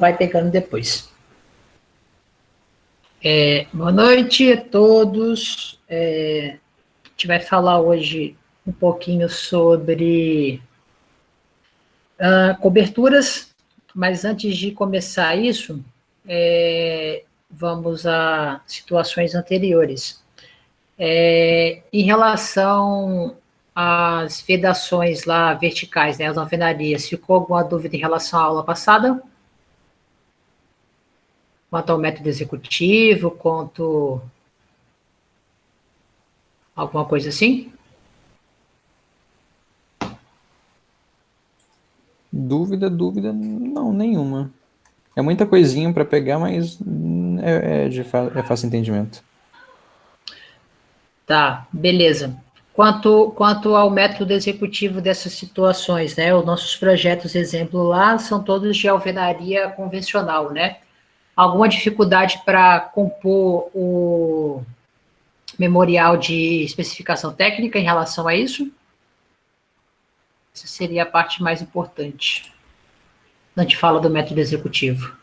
vai pegando depois. Boa noite a todos. A gente vai falar hoje um pouquinho sobre coberturas, mas antes de começar isso, vamos a situações anteriores. Em relação às vedações lá verticais, né, as alvenarias, ficou alguma dúvida em relação à aula passada? Quanto ao método executivo, quanto alguma coisa assim? Dúvida, não, nenhuma. É muita coisinha para pegar, mas é fácil entendimento. Tá, beleza. Quanto ao método executivo dessas situações, né? Os nossos projetos exemplo lá são todos de alvenaria convencional, né? Alguma dificuldade para compor o memorial de especificação técnica em relação a isso? Essa seria a parte mais importante. A gente fala do método executivo.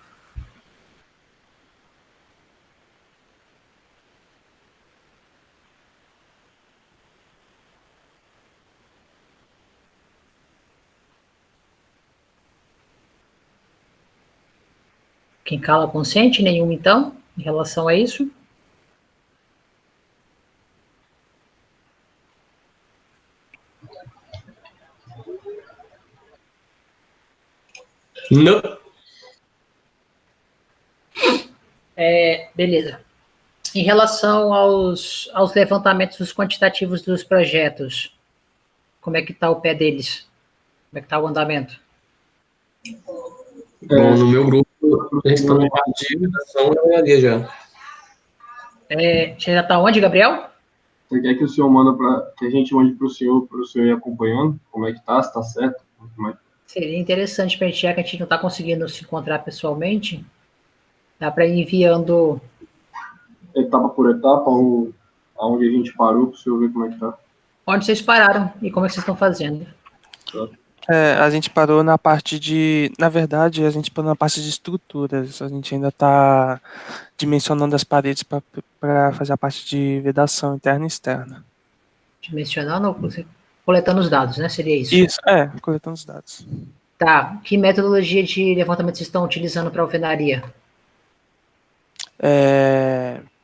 Quem cala consente? Nenhum, então, em relação a isso? Não. Beleza. Em relação aos levantamentos dos quantitativos dos projetos, como é que está o pé deles? Como é que está o andamento? Bom, no meu grupo, a gente está na parte de redação e alvenaria já. Você já está onde, Gabriel? Você quer que o senhor manda que a gente mande para o senhor ir acompanhando? Como é que tá? Se está certo? Seria interessante para a gente, já que a gente não está conseguindo se encontrar pessoalmente, dá para ir enviando... Etapa por etapa, aonde a gente parou, para o senhor ver como é que tá. Onde vocês pararam e como é que vocês estão fazendo? A gente parou na parte de... Na verdade, a gente parou na parte de estruturas. A gente ainda está dimensionando as paredes para fazer a parte de vedação interna e externa. Dimensionando ou coletando os dados, né? Seria isso? Isso, coletando os dados. Tá. Que metodologia de levantamento vocês estão utilizando para alvenaria?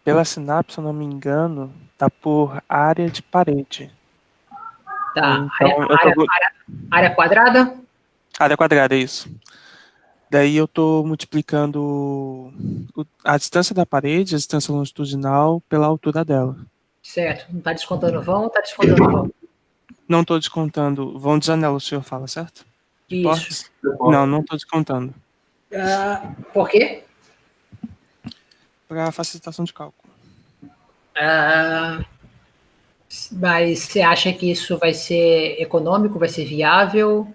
Pela Sinapse, se eu não me engano, tá por área de parede. Tá. Então, área quadrada? Área quadrada, é isso. Daí eu estou multiplicando a distância da parede, a distância longitudinal, pela altura dela. Certo. Não está descontando vão ou está descontando vão? Não estou descontando vão de janela, o senhor fala, certo? De Isso. portas? Não estou descontando. Por quê? Para facilitação de cálculo. Mas você acha que isso vai ser econômico, vai ser viável?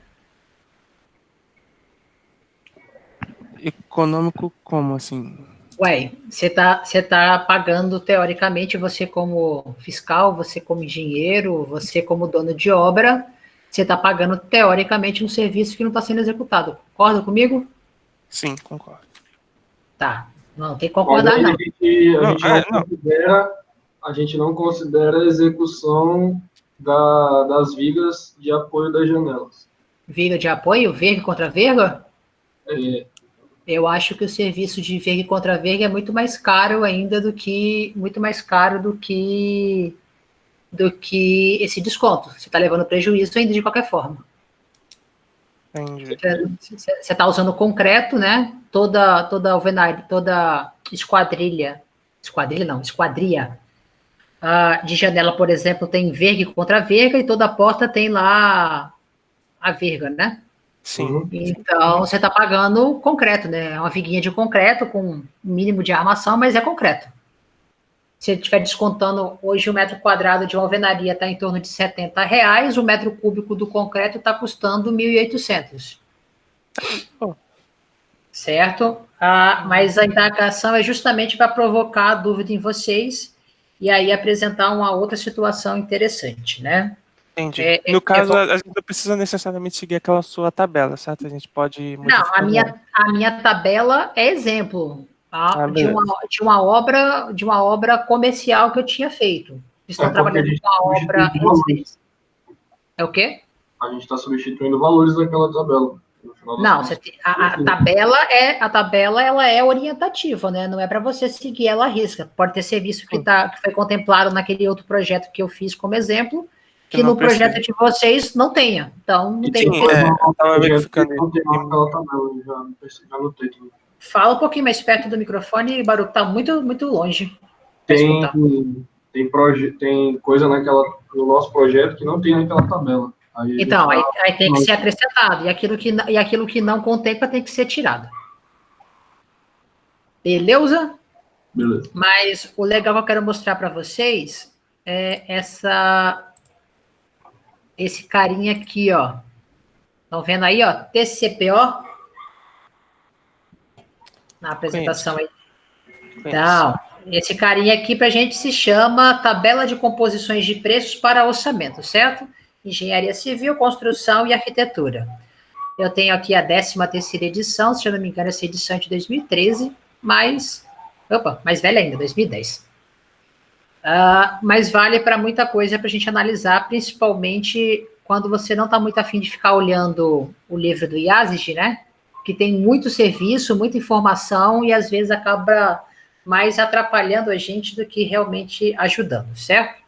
Econômico como, assim? Ué, você tá pagando, teoricamente, você como fiscal, você como engenheiro, você como dono de obra, você está pagando, teoricamente, um serviço que não está sendo executado. Concorda comigo? Sim, concordo. Tá. Não, tem que concordar, não. A gente não considera a execução das vigas de apoio das janelas. Viga de apoio? Verga contra verga? Eu acho que o serviço de verga contra verga é muito mais caro ainda do que esse desconto. Você está levando prejuízo ainda de qualquer forma. Entendi. Você está usando concreto, né? Toda alvenaria, toda esquadria de janela, por exemplo, tem verga contra verga e toda porta tem lá a verga, né? Sim. Então, você está pagando concreto, né? É uma viguinha de concreto com um mínimo de armação, mas é concreto. Se ele estiver descontando, hoje o metro quadrado de uma alvenaria está em torno de R$70, o metro cúbico do concreto está custando 1.800. Certo? Mas a indagação é justamente para provocar a dúvida em vocês e aí apresentar uma outra situação interessante, né? Entendi. É, No caso, é a gente não precisa necessariamente seguir aquela sua tabela, certo? A gente pode ir Não, modificando ela. a minha tabela é exemplo, tá? Ah, beleza. De uma obra comercial que eu tinha feito. Estou porque a trabalhando gente com a está obra substituindo valores. residencial. É o quê? A gente está substituindo valores daquela tabela. No final das Não, contas. a tabela ela é orientativa, né? Não é para você seguir ela à risca. Pode ter serviço que foi contemplado naquele outro projeto que eu fiz como exemplo, que não no projeto precisa. de vocês não tenha. Então, não tem Sim, por que. eu tava verificando Não tem mais isso. aquela tabela, já anotei tudo. Fala um pouquinho mais perto do microfone, Baruch, tá muito, muito longe para Tem, escutar. tem coisa no nosso projeto que não tem naquela tabela. Aí a gente Então, aí tá- tem que ser acrescentado, e aquilo que não contempla tem que ser tirado. Beleza? Beleza. Mas o legal que eu quero mostrar para vocês é esse carinha aqui, ó. Estão vendo aí, ó? TCPO? Na apresentação aí. Então, esse carinha aqui para a gente se chama Tabela de Composições de Preços para Orçamento, certo? Engenharia Civil, Construção e Arquitetura. Eu tenho aqui a 13ª edição, se eu não me engano, essa edição é de 2013, mais velha ainda, 2010. Mas vale para muita coisa para a gente analisar, principalmente quando você não está muito afim de ficar olhando o livro do Yazid, né? Que tem muito serviço, muita informação e às vezes acaba mais atrapalhando a gente do que realmente ajudando, certo?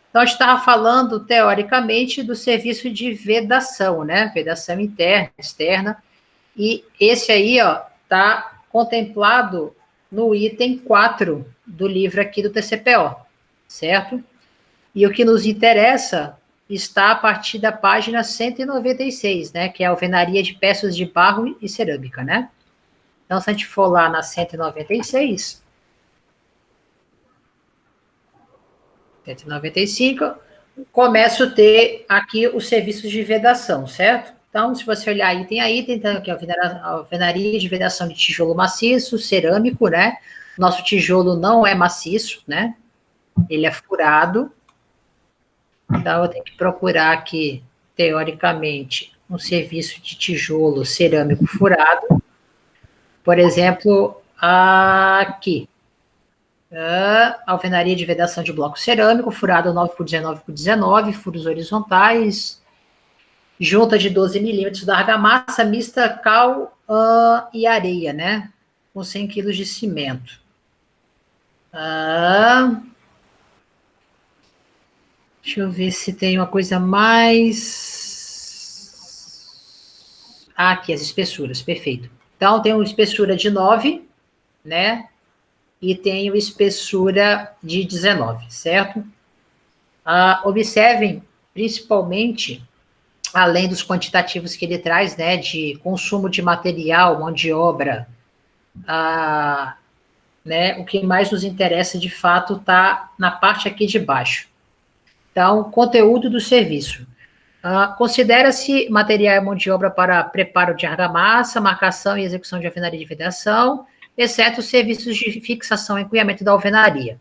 Então, a gente estava falando, teoricamente, do serviço de vedação, né? Vedação interna, externa. E esse aí, ó, está contemplado no item 4 do livro aqui do TCPO, certo? E o que nos interessa está a partir da página 196, né? Que é a alvenaria de peças de barro e cerâmica, né? Então, se a gente for lá na 196... 195, começo a ter aqui os serviços de vedação, certo? Então, se você olhar item a item, tem aqui a alvenaria de vedação de tijolo maciço, cerâmico, né? Nosso tijolo não é maciço, né? Ele é furado. Então, eu tenho que procurar aqui, teoricamente, um serviço de tijolo cerâmico furado. Por exemplo, aqui. Alvenaria de vedação de bloco cerâmico, furado 9x19x19, furos horizontais, junta de 12 milímetros da argamassa, mista cal e areia, né? Com 100 quilos de cimento. Deixa eu ver se tem uma coisa mais... aqui, as espessuras, perfeito. Então, tem uma espessura de 9, né? E tenho espessura de 19, certo? Observem, principalmente, além dos quantitativos que ele traz, né, de consumo de material, mão de obra, né, o que mais nos interessa, de fato, está na parte aqui de baixo. Então, conteúdo do serviço. Considera-se material e mão de obra para preparo de argamassa, marcação e execução de alvenaria de vedação, exceto os serviços de fixação e encunhamento da alvenaria.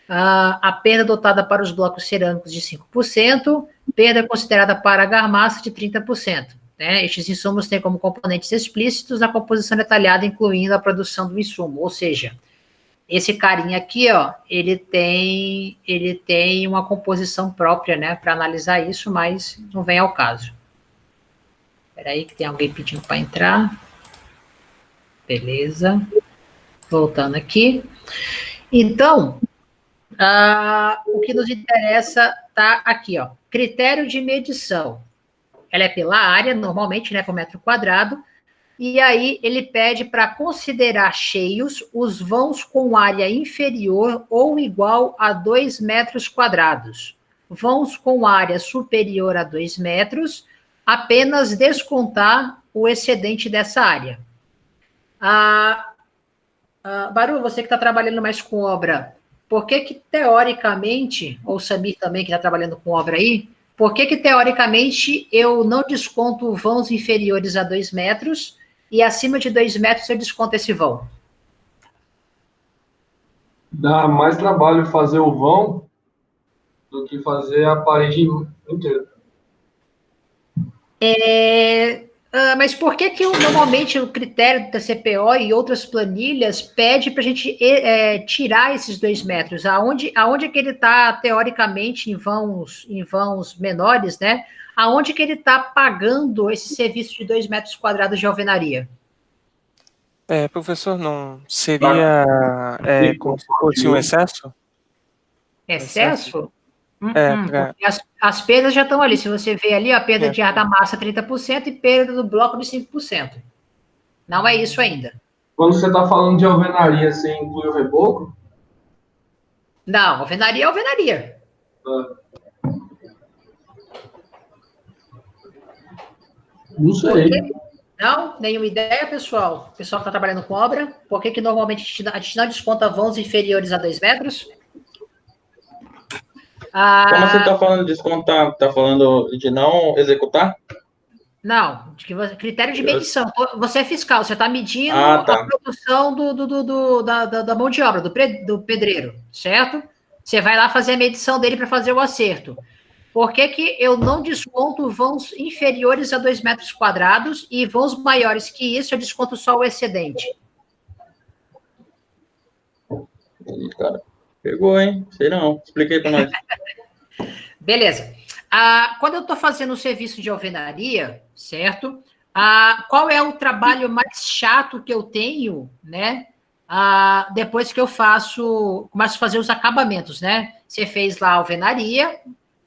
A perda dotada para os blocos cerâmicos de 5%, perda considerada para a argamassa de 30%. Né? Estes insumos têm como componentes explícitos a composição detalhada, incluindo a produção do insumo. Ou seja, esse carinha aqui, ó, ele tem uma composição própria, né, para analisar isso, mas não vem ao caso. Espera aí que tem alguém pedindo para entrar. Beleza. Voltando aqui. Então, o que nos interessa está aqui, ó. Critério de medição. Ela é pela área, normalmente, né, por metro quadrado. E aí ele pede para considerar cheios os vãos com área inferior ou igual a 2 metros quadrados. Vãos com área superior a 2 metros, apenas descontar o excedente dessa área. Baru, você que está trabalhando mais com obra, por que teoricamente, ou Samir também que está trabalhando com obra aí, por que teoricamente eu não desconto vãos inferiores a 2 metros e acima de 2 metros eu desconto esse vão? Dá mais trabalho fazer o vão do que fazer a parede inteiro. Mas por que normalmente o critério da CPO e outras planilhas pede para a gente tirar esses 2 metros? Aonde é que ele está, teoricamente, em vãos menores, né? Aonde que ele está pagando esse serviço de 2 metros quadrados de alvenaria? Professor, não seria como se fosse um excesso? Excesso? Pra... Porque as perdas já estão ali. Se você vê ali, a perda de argamassa 30% e perda do bloco de 5%. Não é isso ainda. Quando você está falando de alvenaria, você inclui o reboco? Não, alvenaria é alvenaria. Não sei. Não? Nenhuma ideia, pessoal? O pessoal que está trabalhando com obra, por que normalmente a gente não desconta vãos inferiores a 2 metros? Como você está falando de descontar? Está falando de não executar? Não, critério de medição. Você é fiscal, você está medindo tá. a produção da mão de obra, do pedreiro, certo? Você vai lá fazer a medição dele para fazer o acerto. Por que eu não desconto vãos inferiores a 2 metros quadrados e vãos maiores que isso, eu desconto só o excedente? Ih, cara, pegou, hein? Sei não. Expliquei para nós. Beleza. Quando eu estou fazendo o serviço de alvenaria, certo? Qual é o trabalho mais chato que eu tenho, né? Depois que eu começo a fazer os acabamentos, né? Você fez lá a alvenaria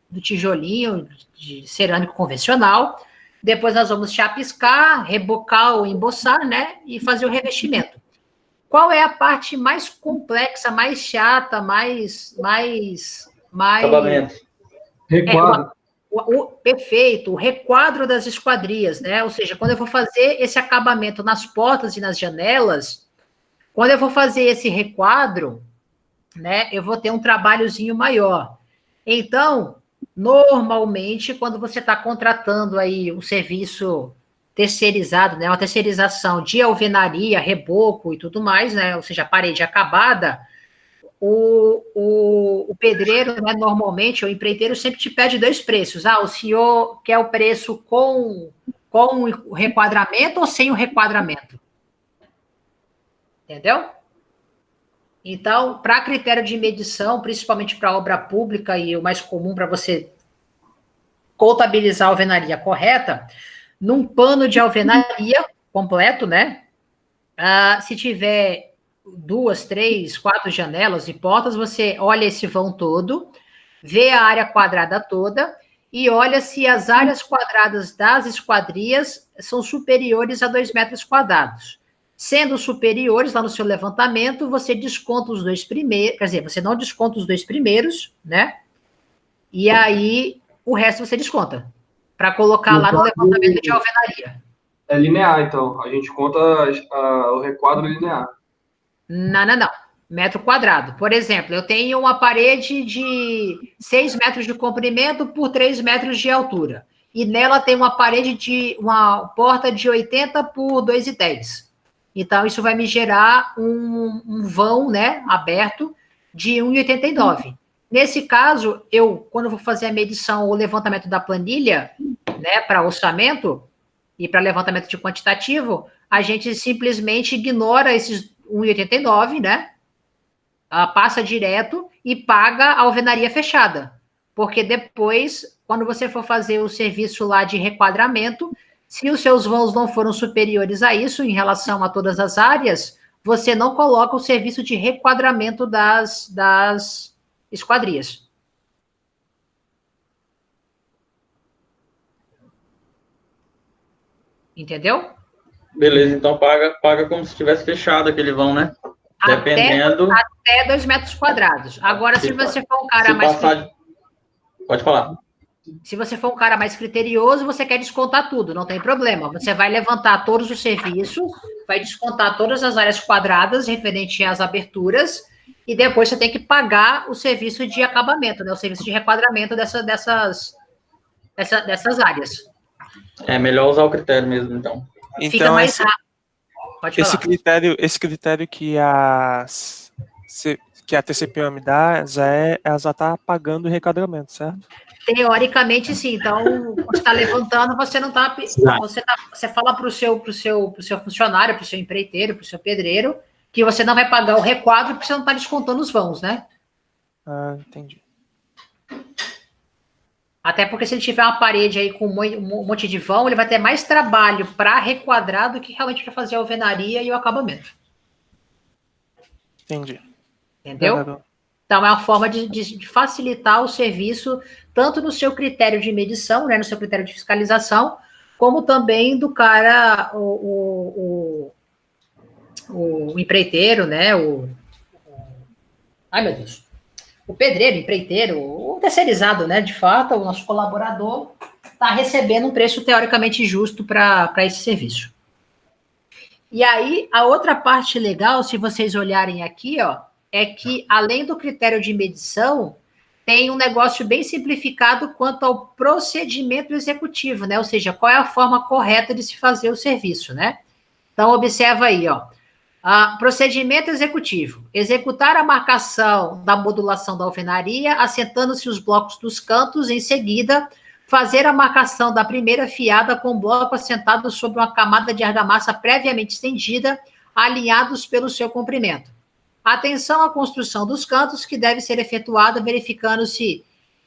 do tijolinho de cerâmico convencional, depois nós vamos chapiscar, rebocar ou emboçar, né? E fazer o revestimento. Qual é a parte mais complexa, mais chata, mais Acabamento. Requadro. Perfeito, o requadro das esquadrias, né? Ou seja, quando eu vou fazer esse acabamento nas portas e nas janelas, quando eu vou fazer esse requadro, né, eu vou ter um trabalhozinho maior. Então, normalmente, quando você está contratando aí um serviço terceirizado, né, uma terceirização de alvenaria, reboco e tudo mais, né, ou seja, parede acabada, o pedreiro, né, normalmente, o empreiteiro sempre te pede 2 preços. O senhor quer o preço com o requadramento ou sem o requadramento? Entendeu? Então, para critério de medição, principalmente para obra pública e o mais comum para você contabilizar a alvenaria correta, num pano de alvenaria completo, né? Se tiver 2, 3, 4 janelas e portas, você olha esse vão todo, vê a área quadrada toda e olha se as áreas quadradas das esquadrias são superiores a 2 metros quadrados. Sendo superiores, lá no seu levantamento, você desconta os 2 primeiros, quer dizer, você não desconta os 2 primeiros, né? E aí, o resto você desconta, para colocar lá no levantamento de alvenaria. É linear, então. A gente conta o requadro linear. Não. Metro quadrado. Por exemplo, eu tenho uma parede de 6 metros de comprimento por 3 metros de altura. E nela tem uma porta de 80 por 2,10. Então, isso vai me gerar um vão, né, aberto de 1,89. Nesse caso, quando eu vou fazer a medição ou levantamento da planilha, né, para orçamento e para levantamento de quantitativo, a gente simplesmente ignora esses 1,89, né? Passa direto e paga a alvenaria fechada. Porque depois, quando você for fazer o serviço lá de requadramento, se os seus vãos não foram superiores a isso, em relação a todas as áreas, você não coloca o serviço de requadramento das esquadrias. Entendeu? Beleza, então paga como se tivesse fechado aquele vão, né? Dependendo. Até 2 metros quadrados. Agora, se você for um cara mais. Pode falar. Se você for um cara mais criterioso, você quer descontar tudo, não tem problema. Você vai levantar todos os serviços, vai descontar todas as áreas quadradas referente às aberturas, e depois você tem que pagar o serviço de acabamento, né? O serviço de requadramento dessas áreas. É melhor usar o critério mesmo, então. Fica mais rápido. Pode falar. Esse critério que que a TCPO me dá, ela já está pagando o reenquadramento, certo? Teoricamente, sim. Então, quando você está levantando, você não está. Você fala para o seu funcionário, para o seu empreiteiro, para o seu pedreiro, que você não vai pagar o requadro porque você não está descontando os vãos, né? Ah, entendi. Até porque se ele tiver uma parede aí com um monte de vão, ele vai ter mais trabalho para requadrar do que realmente para fazer a alvenaria e o acabamento. Entendi. Entendeu? Então, é uma forma de facilitar o serviço, tanto no seu critério de medição, né, no seu critério de fiscalização, como também do cara, o empreiteiro, né, ai, meu Deus, o pedreiro, empreiteiro, o terceirizado, né, de fato, o nosso colaborador está recebendo um preço teoricamente justo para esse serviço. E aí, a outra parte legal, se vocês olharem aqui, ó, é que, além do critério de medição, tem um negócio bem simplificado quanto ao procedimento executivo, né? Ou seja, qual é a forma correta de se fazer o serviço, né? Então, observa aí, ó. Procedimento executivo. Executar a marcação da modulação da alvenaria, assentando-se os blocos dos cantos, em seguida, fazer a marcação da primeira fiada com o bloco assentado sobre uma camada de argamassa previamente estendida, alinhados pelo seu comprimento. Atenção à construção dos cantos, que deve ser efetuada verificando-se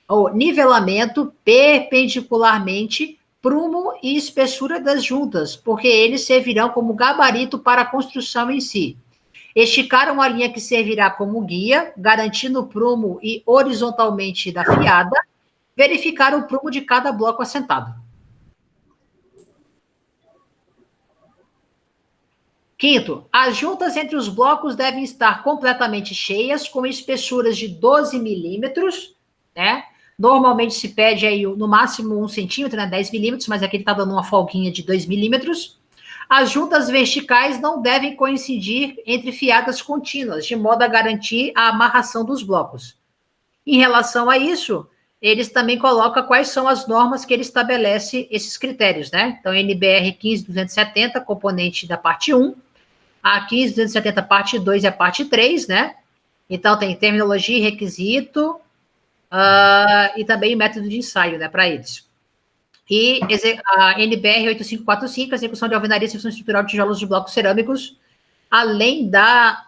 o nivelamento perpendicularmente, prumo e espessura das juntas, porque eles servirão como gabarito para a construção em si. Esticar uma linha que servirá como guia, garantindo o prumo e horizontalmente da fiada, verificar o prumo de cada bloco assentado. Quinto, as juntas entre os blocos devem estar completamente cheias, com espessuras de 12 milímetros, né? Normalmente se pede aí no máximo 1 centímetro, né? 10 milímetros, mas aqui ele está dando uma folguinha de 2 milímetros. As juntas verticais não devem coincidir entre fiadas contínuas, de modo a garantir a amarração dos blocos. Em relação a isso, eles também colocam quais são as normas que ele estabelece esses critérios, né? Então, NBR 15270, componente da parte 1, a 15270, parte 2 e a parte 3, né? Então, tem terminologia e requisito, e também método de ensaio, né, para eles. E a NBR 8545, execução de alvenaria e secção estrutural de tijolos de blocos cerâmicos, além da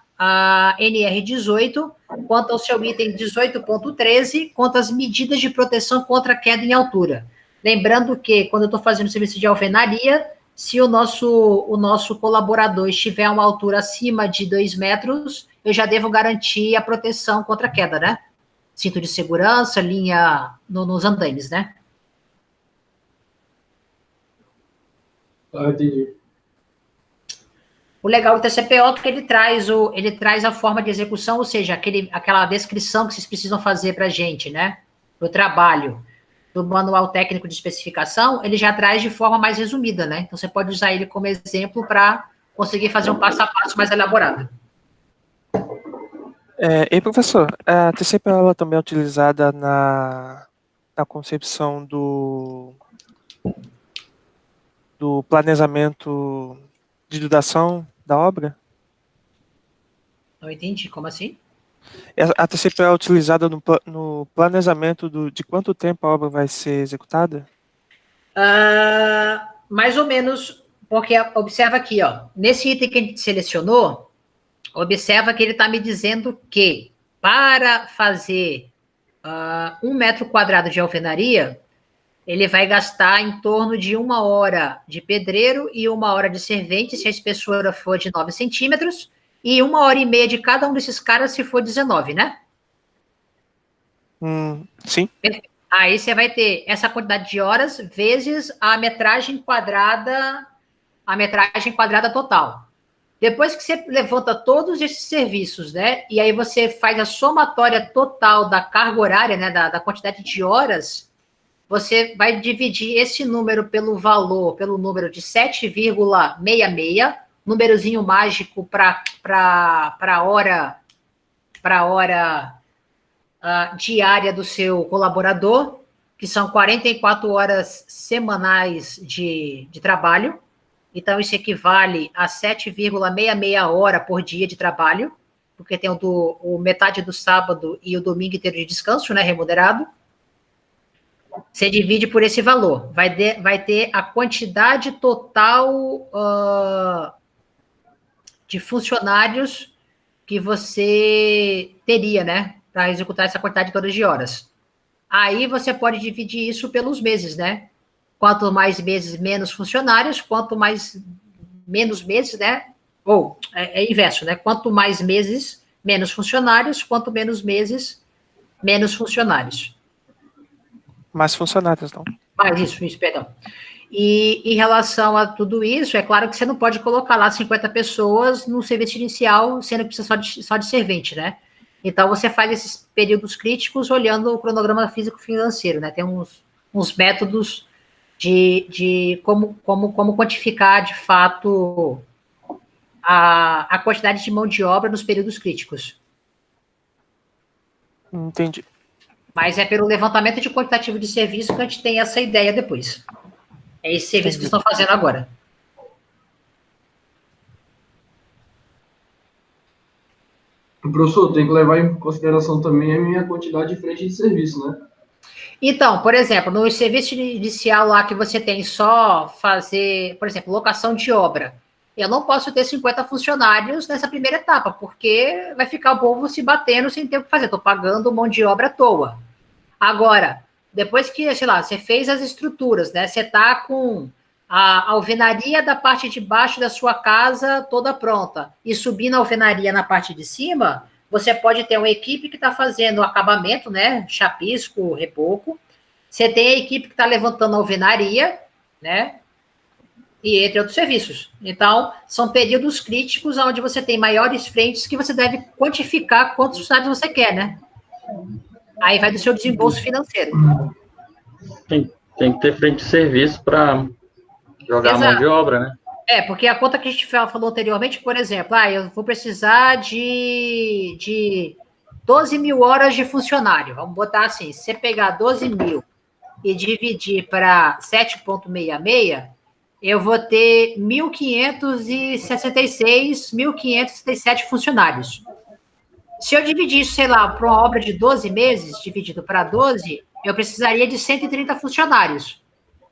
NR 18, quanto ao seu item 18.13, quanto às medidas de proteção contra queda em altura. Lembrando que, quando eu estou fazendo serviço de alvenaria, se o nosso colaborador estiver a uma altura acima de 2 metros, eu já devo garantir a proteção contra queda, né? Cinto de segurança, linha nos andaimes, né? Entendi. O legal do TCPO é que ele traz a forma de execução, ou seja, aquela descrição que vocês precisam fazer para a gente, né? Do trabalho, do manual técnico de especificação, ele já traz de forma mais resumida, né? Então, você pode usar ele como exemplo para conseguir fazer um passo a passo mais elaborado. E, professor, a TCPO ela também é utilizada na concepção do planejamento de duração da obra? Não entendi, como assim? A TCPO é utilizada no planejamento de quanto tempo a obra vai ser executada? Mais ou menos, porque observa aqui, ó, nesse item que a gente selecionou, observa que ele está me dizendo que para fazer 1 metro quadrado de alvenaria, ele vai gastar em torno de 1 hora de pedreiro e 1 hora de servente, se a espessura for de 9 centímetros, e 1 hora e meia de cada um desses caras, se for 19, né? Sim. Aí você vai ter essa quantidade de horas vezes a metragem quadrada total. Depois que você levanta todos esses serviços, né, e aí você faz a somatória total da carga horária, né, da quantidade de horas, você vai dividir esse número pelo número de 7,66, númerozinho mágico para hora diária do seu colaborador, que são 44 horas semanais de trabalho. Então, isso equivale a 7,66 hora por dia de trabalho porque tem o metade do sábado e o domingo inteiro de descanso, né, remunerado. Você divide por esse valor. Vai ter a quantidade total de funcionários que você teria, né, para executar essa quantidade toda de horas. Aí você pode dividir isso pelos meses, né? Quanto mais meses, menos funcionários, quanto mais menos meses, né? Ou é inverso, né? Quanto mais meses, menos funcionários, quanto menos meses, menos funcionários. Mais funcionários, não. Isso, perdão. E em relação a tudo isso, é claro que você não pode colocar lá 50 pessoas no serviço inicial, sendo que precisa só de servente, né? Então, você faz esses períodos críticos olhando o cronograma físico-financeiro, né? Tem uns métodos de como quantificar, de fato, a quantidade de mão de obra nos períodos críticos. Entendi. Mas é pelo levantamento de quantitativo de serviço que a gente tem essa ideia depois. É esse serviço que estão fazendo agora. Professor, tem que levar em consideração também a minha quantidade de frente de serviço, né? Então, por exemplo, no serviço inicial lá que você tem só fazer, por exemplo, locação de obra, eu não posso ter 50 funcionários nessa primeira etapa, porque vai ficar o povo se batendo sem ter o que fazer. Estou pagando mão de obra à toa. Agora, depois que, sei lá, você fez as estruturas, né? Você está com a alvenaria da parte de baixo da sua casa toda pronta e subindo a alvenaria na parte de cima, você pode ter uma equipe que está fazendo o acabamento, né? Chapisco, reboco. Você tem a equipe que está levantando a alvenaria, né? E entre outros serviços. Então, são períodos críticos onde você tem maiores frentes que você deve quantificar quantos funcionários você quer, né? Aí vai do seu desembolso financeiro. Tem que ter frente de serviço para jogar a mão de obra, né? Porque a conta que a gente falou anteriormente, por exemplo, eu vou precisar de 12 mil horas de funcionário. Vamos botar assim, se você pegar 12 mil e dividir para 7,66, eu vou ter 1.566, 1.567 funcionários. Se eu dividir isso, sei lá, para uma obra de 12 meses, dividido para 12, eu precisaria de 130 funcionários.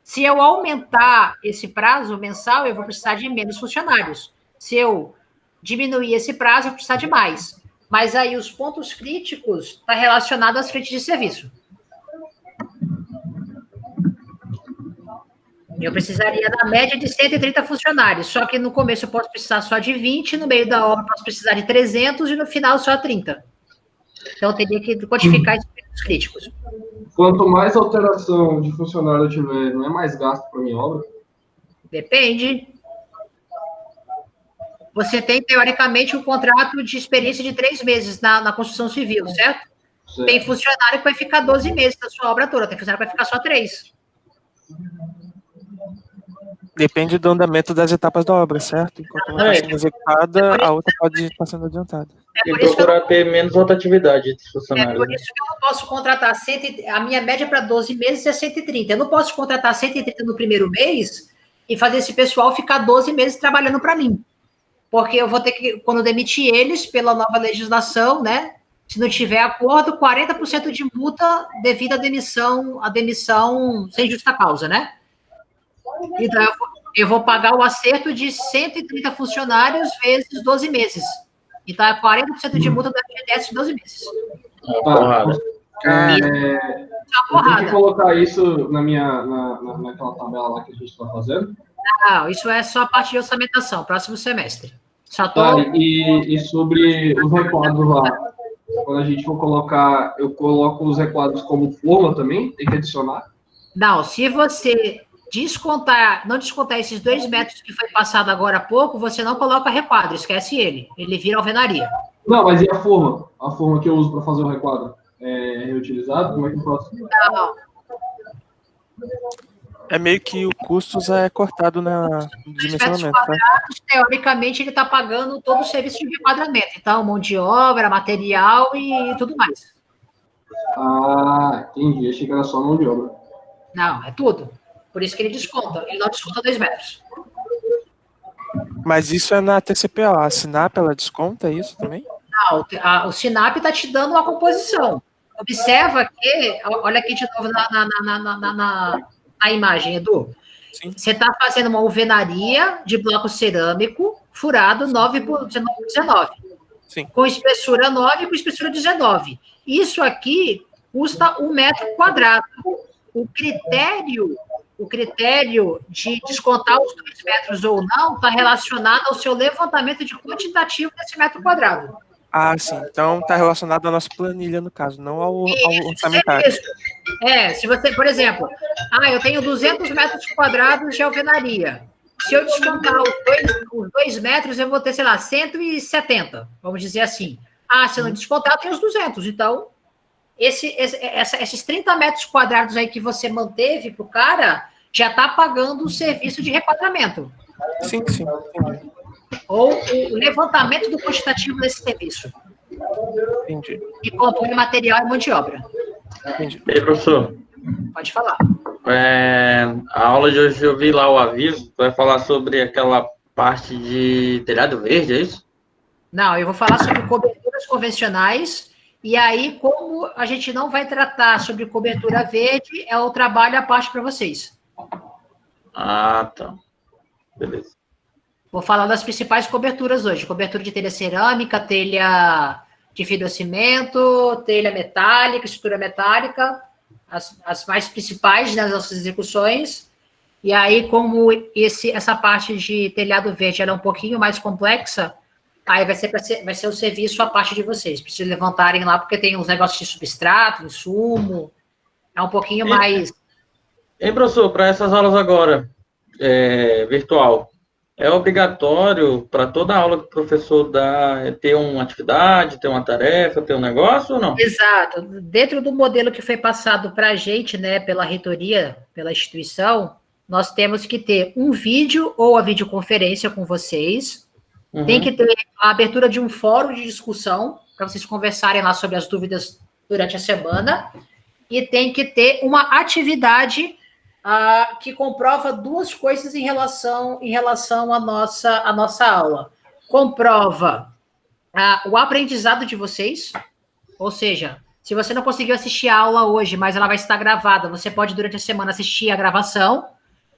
Se eu aumentar esse prazo mensal, eu vou precisar de menos funcionários. Se eu diminuir esse prazo, eu vou precisar de mais. Mas aí os pontos críticos estão relacionados às frentes de serviço. Eu precisaria, na média, de 130 funcionários, só que no começo eu posso precisar só de 20, no meio da obra eu posso precisar de 300 e no final só 30. Então, eu teria que quantificar esses pontos críticos. Quanto mais alteração de funcionário eu tiver, não é mais gasto para minha obra? Depende. Você tem, teoricamente, um contrato de experiência de 3 meses na construção civil, certo? Tem funcionário que vai ficar 12 meses na sua obra toda, tem funcionário que vai ficar só 3. Depende do andamento das etapas da obra, certo? Enquanto uma está sendo executada, a outra pode estar sendo adiantada. E procurar ter menos rotatividade dos funcionários. É por isso que eu não posso contratar a minha média para 12 meses é 130. Eu não posso contratar 130 no primeiro mês e fazer esse pessoal ficar 12 meses trabalhando para mim. Porque eu vou ter que, quando demitir eles pela nova legislação, né? Se não tiver acordo, 40% de multa devido à demissão sem justa causa, né? Então, eu vou pagar o acerto de 130 funcionários vezes 12 meses. Então, é 40% de multa da FGTS de 12 meses. Porrada. Eu tenho que colocar isso naquela tabela lá que a gente está fazendo? Não, isso é só a parte de orçamentação, próximo semestre. E sobre os requadros lá, quando a gente for colocar, eu coloco os requadros como forma também? Tem que adicionar? Não, se você não descontar esses 2 métodos que foi passado agora há pouco, você não coloca requadro, esquece ele. Ele vira alvenaria. Não, mas e a forma? A forma que eu uso para fazer o requadro? É reutilizado? Como é que eu faço? Não. É meio que o custos é cortado na dimensionamento, tá? Teoricamente, ele está pagando todo o serviço de requadramento. Então, mão de obra, material e tudo mais. Entendi. Achei que era só mão de obra. Não, é tudo. Por isso que ele desconta. Ele não desconta 2 metros. Mas isso é na TCPA. A Sinap, ela desconta isso também? O SINAP está te dando uma composição. Observa que, olha aqui de novo na imagem, Edu. Sim. Você está fazendo uma alvenaria de bloco cerâmico furado 9 por 19. Sim. Com espessura 9 e com espessura 19. Isso aqui custa 1 metro quadrado. O critério de descontar os 2 metros ou não está relacionado ao seu levantamento de quantitativo desse metro quadrado. Ah, sim. Então está relacionado à nossa planilha, no caso, não ao orçamentário. Isso. Se você, por exemplo, eu tenho 200 metros quadrados de alvenaria. Se eu descontar os 2 metros, eu vou ter, sei lá, 170, vamos dizer assim. Se eu não descontar, eu tenho os 200. Então, esses 30 metros quadrados aí que você manteve para o cara, já está pagando o serviço de requadramento. Sim. Ou o levantamento do quantitativo desse serviço. Entendi. E compõe material e mão de obra. Entendi. E aí, professor? Pode falar. A aula de hoje eu vi lá o aviso, vai falar sobre aquela parte de telhado verde, é isso? Não, eu vou falar sobre coberturas convencionais, e aí, como a gente não vai tratar sobre cobertura verde, é o trabalho à parte para vocês. Tá. Beleza. Vou falar das principais coberturas hoje. Cobertura de telha cerâmica, telha de fibrocimento, telha metálica, estrutura metálica, as mais principais das nossas execuções. E aí, como essa parte de telhado verde ela é um pouquinho mais complexa, aí vai ser o serviço à parte de vocês. Precisa levantarem lá, porque tem uns negócios de substrato, insumo, é um pouquinho mais... Hein, professor, para essas aulas agora, virtual, é obrigatório para toda aula que o professor dá ter uma atividade, ter uma tarefa, ter um negócio ou não? Exato. Dentro do modelo que foi passado para a gente, né, pela reitoria, pela instituição, nós temos que ter um vídeo ou a videoconferência com vocês. Uhum. Tem que ter a abertura de um fórum de discussão para vocês conversarem lá sobre as dúvidas durante a semana. E tem que ter uma atividade que comprova 2 coisas em relação à nossa aula. Comprova o aprendizado de vocês, ou seja, se você não conseguiu assistir a aula hoje, mas ela vai estar gravada, você pode, durante a semana, assistir a gravação,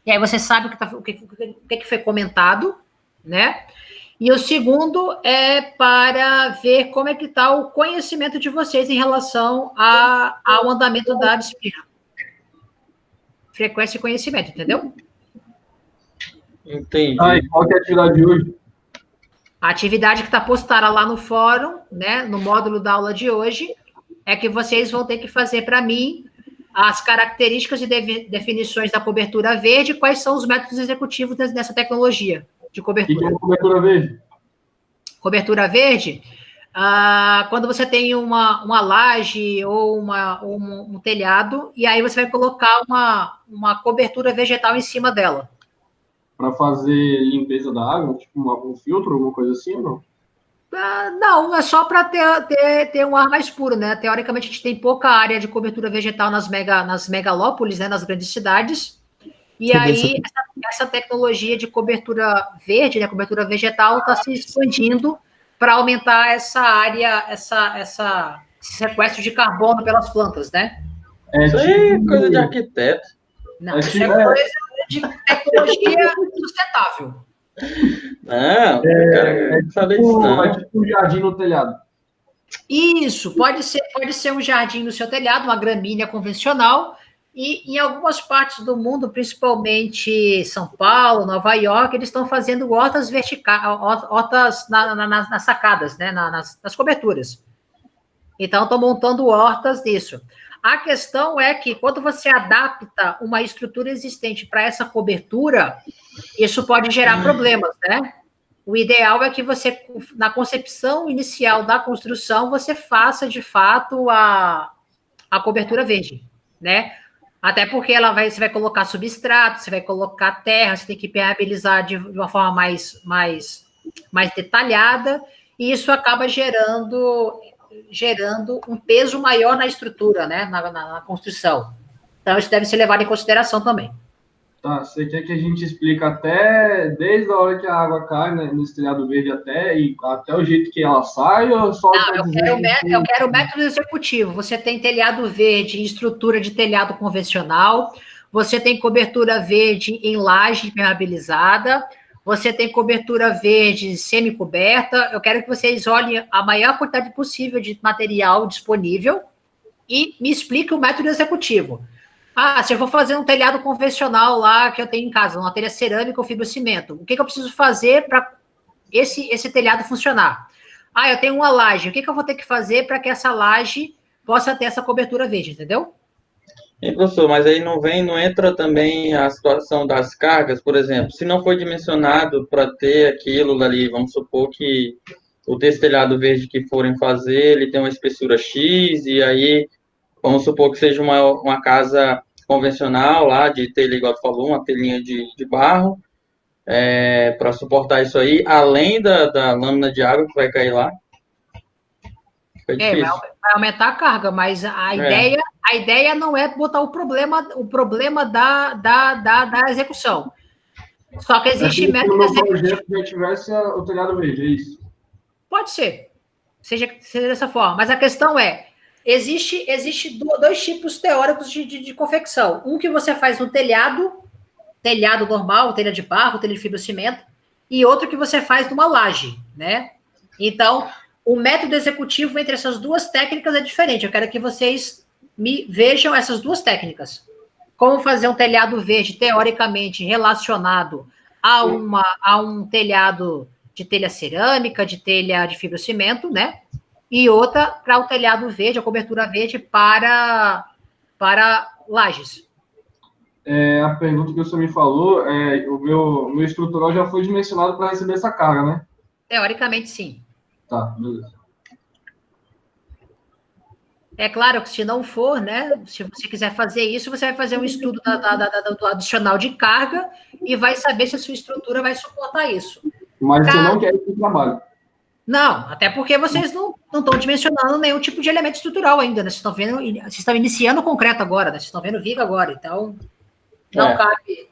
e aí você sabe o que foi comentado, né? E o segundo é para ver como é que está o conhecimento de vocês em relação ao andamento da disciplina. Frequência e conhecimento, entendeu? Entendi. E qual que é a atividade de hoje? A atividade que está postada lá no fórum, né, no módulo da aula de hoje, é que vocês vão ter que fazer para mim as características e definições da cobertura verde, quais são os métodos executivos dessa tecnologia de cobertura. O que é cobertura verde? Cobertura verde, quando você tem uma laje ou um telhado, e aí você vai colocar uma cobertura vegetal em cima dela. Para fazer limpeza da água, tipo um filtro, alguma coisa assim, ou não? Não, é só para ter um ar mais puro, né? Teoricamente, a gente tem pouca área de cobertura vegetal nas megalópolis, né, nas grandes cidades. E aí, essa tecnologia de cobertura verde, né, cobertura vegetal, está se expandindo para aumentar essa área, esse sequestro de carbono pelas plantas, né? Isso aí é coisa de arquiteto. Não, isso é coisa de tecnologia sustentável. Não, cara, não sabia disso, não. É tipo um jardim no telhado. Isso, pode ser um jardim no seu telhado, uma gramínea convencional, e em algumas partes do mundo, principalmente São Paulo, Nova York, eles estão fazendo hortas verticais, hortas nas sacadas, né, nas coberturas. Então, estão montando hortas nisso. A questão é que, quando você adapta uma estrutura existente para essa cobertura, isso pode gerar problemas, né? O ideal é que você, na concepção inicial da construção, você faça, de fato, a cobertura verde, né? Até porque você vai colocar substrato, você vai colocar terra, você tem que permeabilizar de uma forma mais detalhada, e isso acaba gerando um peso maior na estrutura, né? Na construção. Então, isso deve ser levado em consideração também. Tá, você quer que a gente explique até, desde a hora que a água cai, né, nesse telhado verde até o jeito que ela sai, ou só Não, pra eu dizer eu quero o método executivo. Você tem telhado verde em estrutura de telhado convencional, você tem cobertura verde em laje impermeabilizada, você tem cobertura verde semi-coberta. Eu quero que vocês olhem a maior quantidade possível de material disponível e me explique o método executivo. Ah, se eu vou fazer um telhado convencional lá que eu tenho em casa, uma telha cerâmica ou fibrocimento, o que eu preciso fazer para esse telhado funcionar? Ah, eu tenho uma laje, o que eu vou ter que fazer para que essa laje possa ter essa cobertura verde, entendeu? E, professor, mas aí não entra também a situação das cargas, por exemplo, se não foi dimensionado para ter aquilo dali, vamos supor que o telhado verde que forem fazer, ele tem uma espessura X, e aí, vamos supor que seja uma casa convencional lá, de telha, igual tu falou, uma telhinha de barro, para suportar isso aí, além da lâmina de água que vai cair lá, fica difícil. Vai aumentar a carga, mas a ideia não é botar o problema da execução. Só que existe se método no meu executivo. projeto já tivesse o telhado verde, é isso? Pode ser, seja dessa forma. Mas a questão é, existe dois tipos teóricos de confecção. Um que você faz no telhado normal, telha de barro, telha de fibrocimento, e outro que você faz numa laje, né? Então, o método executivo entre essas duas técnicas é diferente. Eu quero que vocês me vejam essas duas técnicas. Como fazer um telhado verde, teoricamente, relacionado a um telhado de telha cerâmica, de telha de fibrocimento, né? E outra para o telhado verde, a cobertura verde para lajes. A pergunta que o senhor me falou, o meu estrutural já foi dimensionado para receber essa carga, né? Teoricamente, sim. Tá, beleza. É claro que se não for, né? Se você quiser fazer isso, você vai fazer um estudo do adicional de carga e vai saber se a sua estrutura vai suportar isso. Mas você não quer esse trabalho. Não, até porque vocês não estão dimensionando nenhum tipo de elemento estrutural ainda, né? Vocês estão iniciando o concreto agora, né? Vocês estão vendo viga agora, então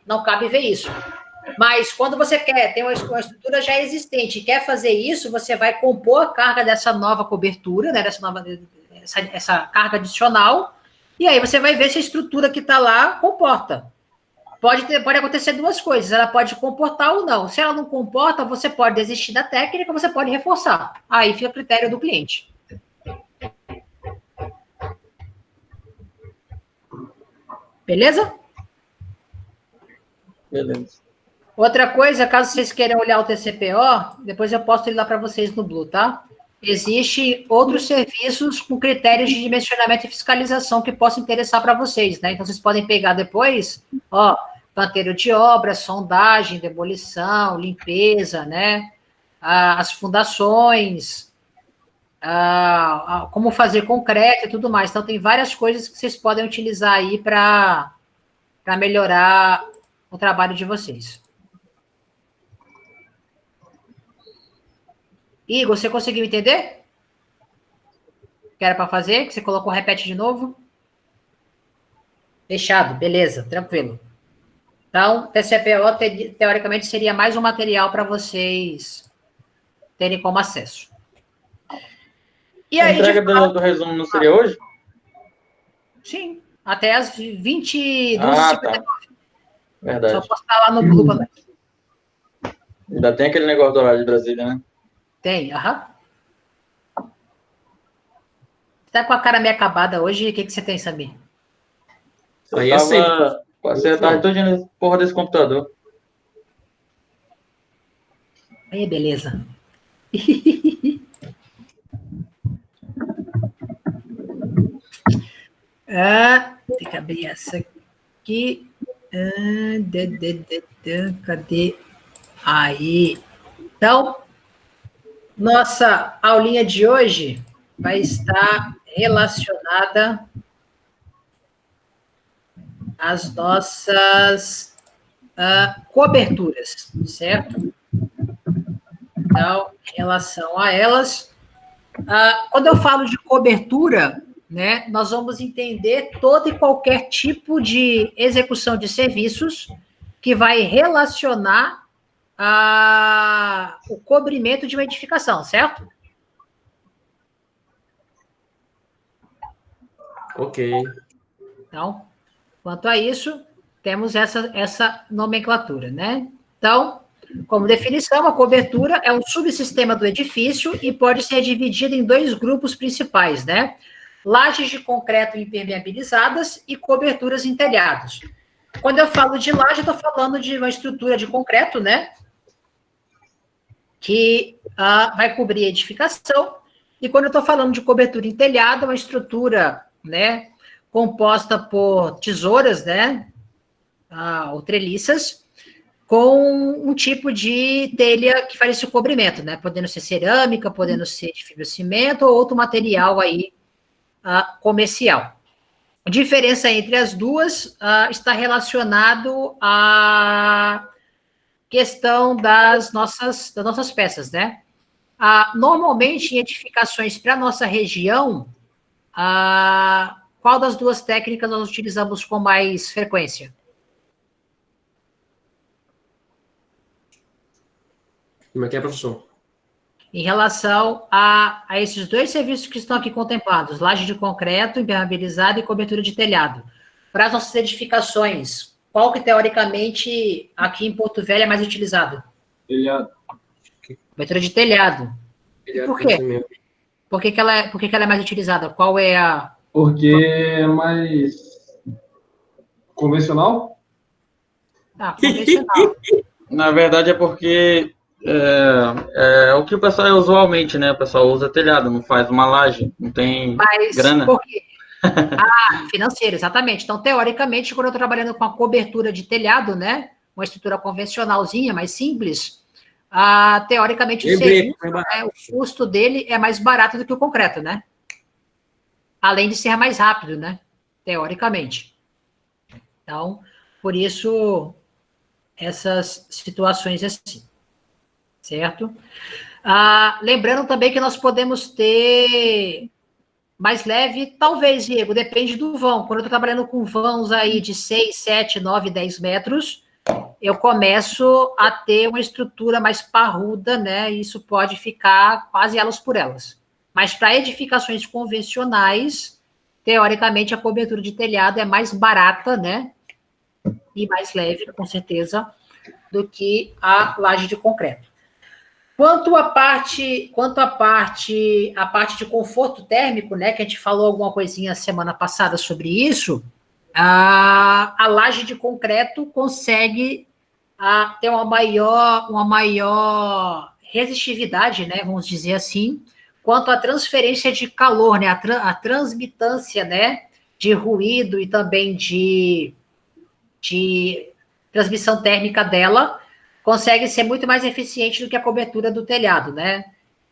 não cabe ver isso. Mas quando você quer ter uma estrutura já existente e quer fazer isso, você vai compor a carga dessa nova cobertura, né? Essa carga adicional, e aí você vai ver se a estrutura que está lá comporta. Pode acontecer duas coisas, ela pode comportar ou não. Se ela não comporta, você pode desistir da técnica, você pode reforçar. Aí fica a critério do cliente. Beleza? Beleza. Outra coisa, caso vocês queiram olhar o TCPO, depois eu posto ele lá para vocês no Blue, tá? Existem outros serviços com critérios de dimensionamento e fiscalização que possam interessar para vocês, né? Então, vocês podem pegar depois, canteiro de obra, sondagem, demolição, limpeza, né? As fundações, como fazer concreto e tudo mais. Então, tem várias coisas que vocês podem utilizar aí para melhorar o trabalho de vocês. Igor, você conseguiu entender? Que era para fazer? Que você colocou, repete de novo? Fechado, beleza, tranquilo. Então, TCPO, teoricamente, seria mais um material para vocês terem como acesso. E a entrega do resumo não seria hoje? Sim, até as 22h59. Tá. Verdade. Só postar lá no grupo. Ainda tem aquele negócio do horário de Brasília, né? Tem, aham. Você tá com a cara meio acabada hoje, o que você tem, Samir? Aí é sempre. Passei a tarde toda na porra desse computador. Aí, beleza. Tem que abrir essa aqui. Cadê? Aí. Então, nossa aulinha de hoje vai estar relacionada às nossas coberturas, certo? Então, em relação a elas, quando eu falo de cobertura, né, nós vamos entender todo e qualquer tipo de execução de serviços que vai relacionar o cobrimento de uma edificação, certo? Ok. Então, quanto a isso, temos essa nomenclatura, né? Então, como definição, a cobertura é um subsistema do edifício e pode ser dividida em 2 grupos principais, né? Lajes de concreto impermeabilizadas e coberturas em telhados. Quando eu falo de laje, eu estou falando de uma estrutura de concreto, né? Que vai cobrir a edificação. E quando eu estou falando de cobertura em telhado, é uma estrutura, né, composta por tesouras, né, ou treliças, com um tipo de telha que faz esse cobrimento, né, podendo ser cerâmica, podendo ser de fibrocimento ou outro material aí comercial. A diferença entre as duas está relacionado à questão das nossas peças, né? Normalmente, em edificações para a nossa região, qual das duas técnicas nós utilizamos com mais frequência? Como é que é, professor? Em relação a esses 2 serviços que estão aqui contemplados, laje de concreto, impermeabilizado e cobertura de telhado. Para as nossas edificações, qual que, teoricamente, aqui em Porto Velho é mais utilizado? Telhado. Cobertura de telhado. Por quê? Por que ela é mais utilizada? Qual é a... Porque é mais convencional? Convencional. Na verdade é porque é o que o pessoal usualmente, né? O pessoal usa telhado, não faz uma laje, não tem grana. Por quê? Financeiro, exatamente. Então, teoricamente, quando eu estou trabalhando com a cobertura de telhado, né? Uma estrutura convencionalzinha, mais simples, teoricamente o serviço, né, o custo dele é mais barato do que o concreto, né? Além de ser mais rápido, né? Teoricamente. Então, por isso, essas situações assim. Certo? Lembrando também que nós podemos ter mais leve, talvez, Diego, depende do vão. Quando eu estou trabalhando com vãos aí de 6, 7, 9, 10 metros, eu começo a ter uma estrutura mais parruda, né? E isso pode ficar quase elas por elas. Mas para edificações convencionais, teoricamente, a cobertura de telhado é mais barata, né? E mais leve, com certeza, do que a laje de concreto. Quanto à parte de conforto térmico, né, que a gente falou alguma coisinha semana passada sobre isso, a laje de concreto consegue ter uma maior resistividade, né, vamos dizer assim, quanto à transferência de calor, né, a transmitância, né, de ruído e também de transmissão térmica dela, consegue ser muito mais eficiente do que a cobertura do telhado, né?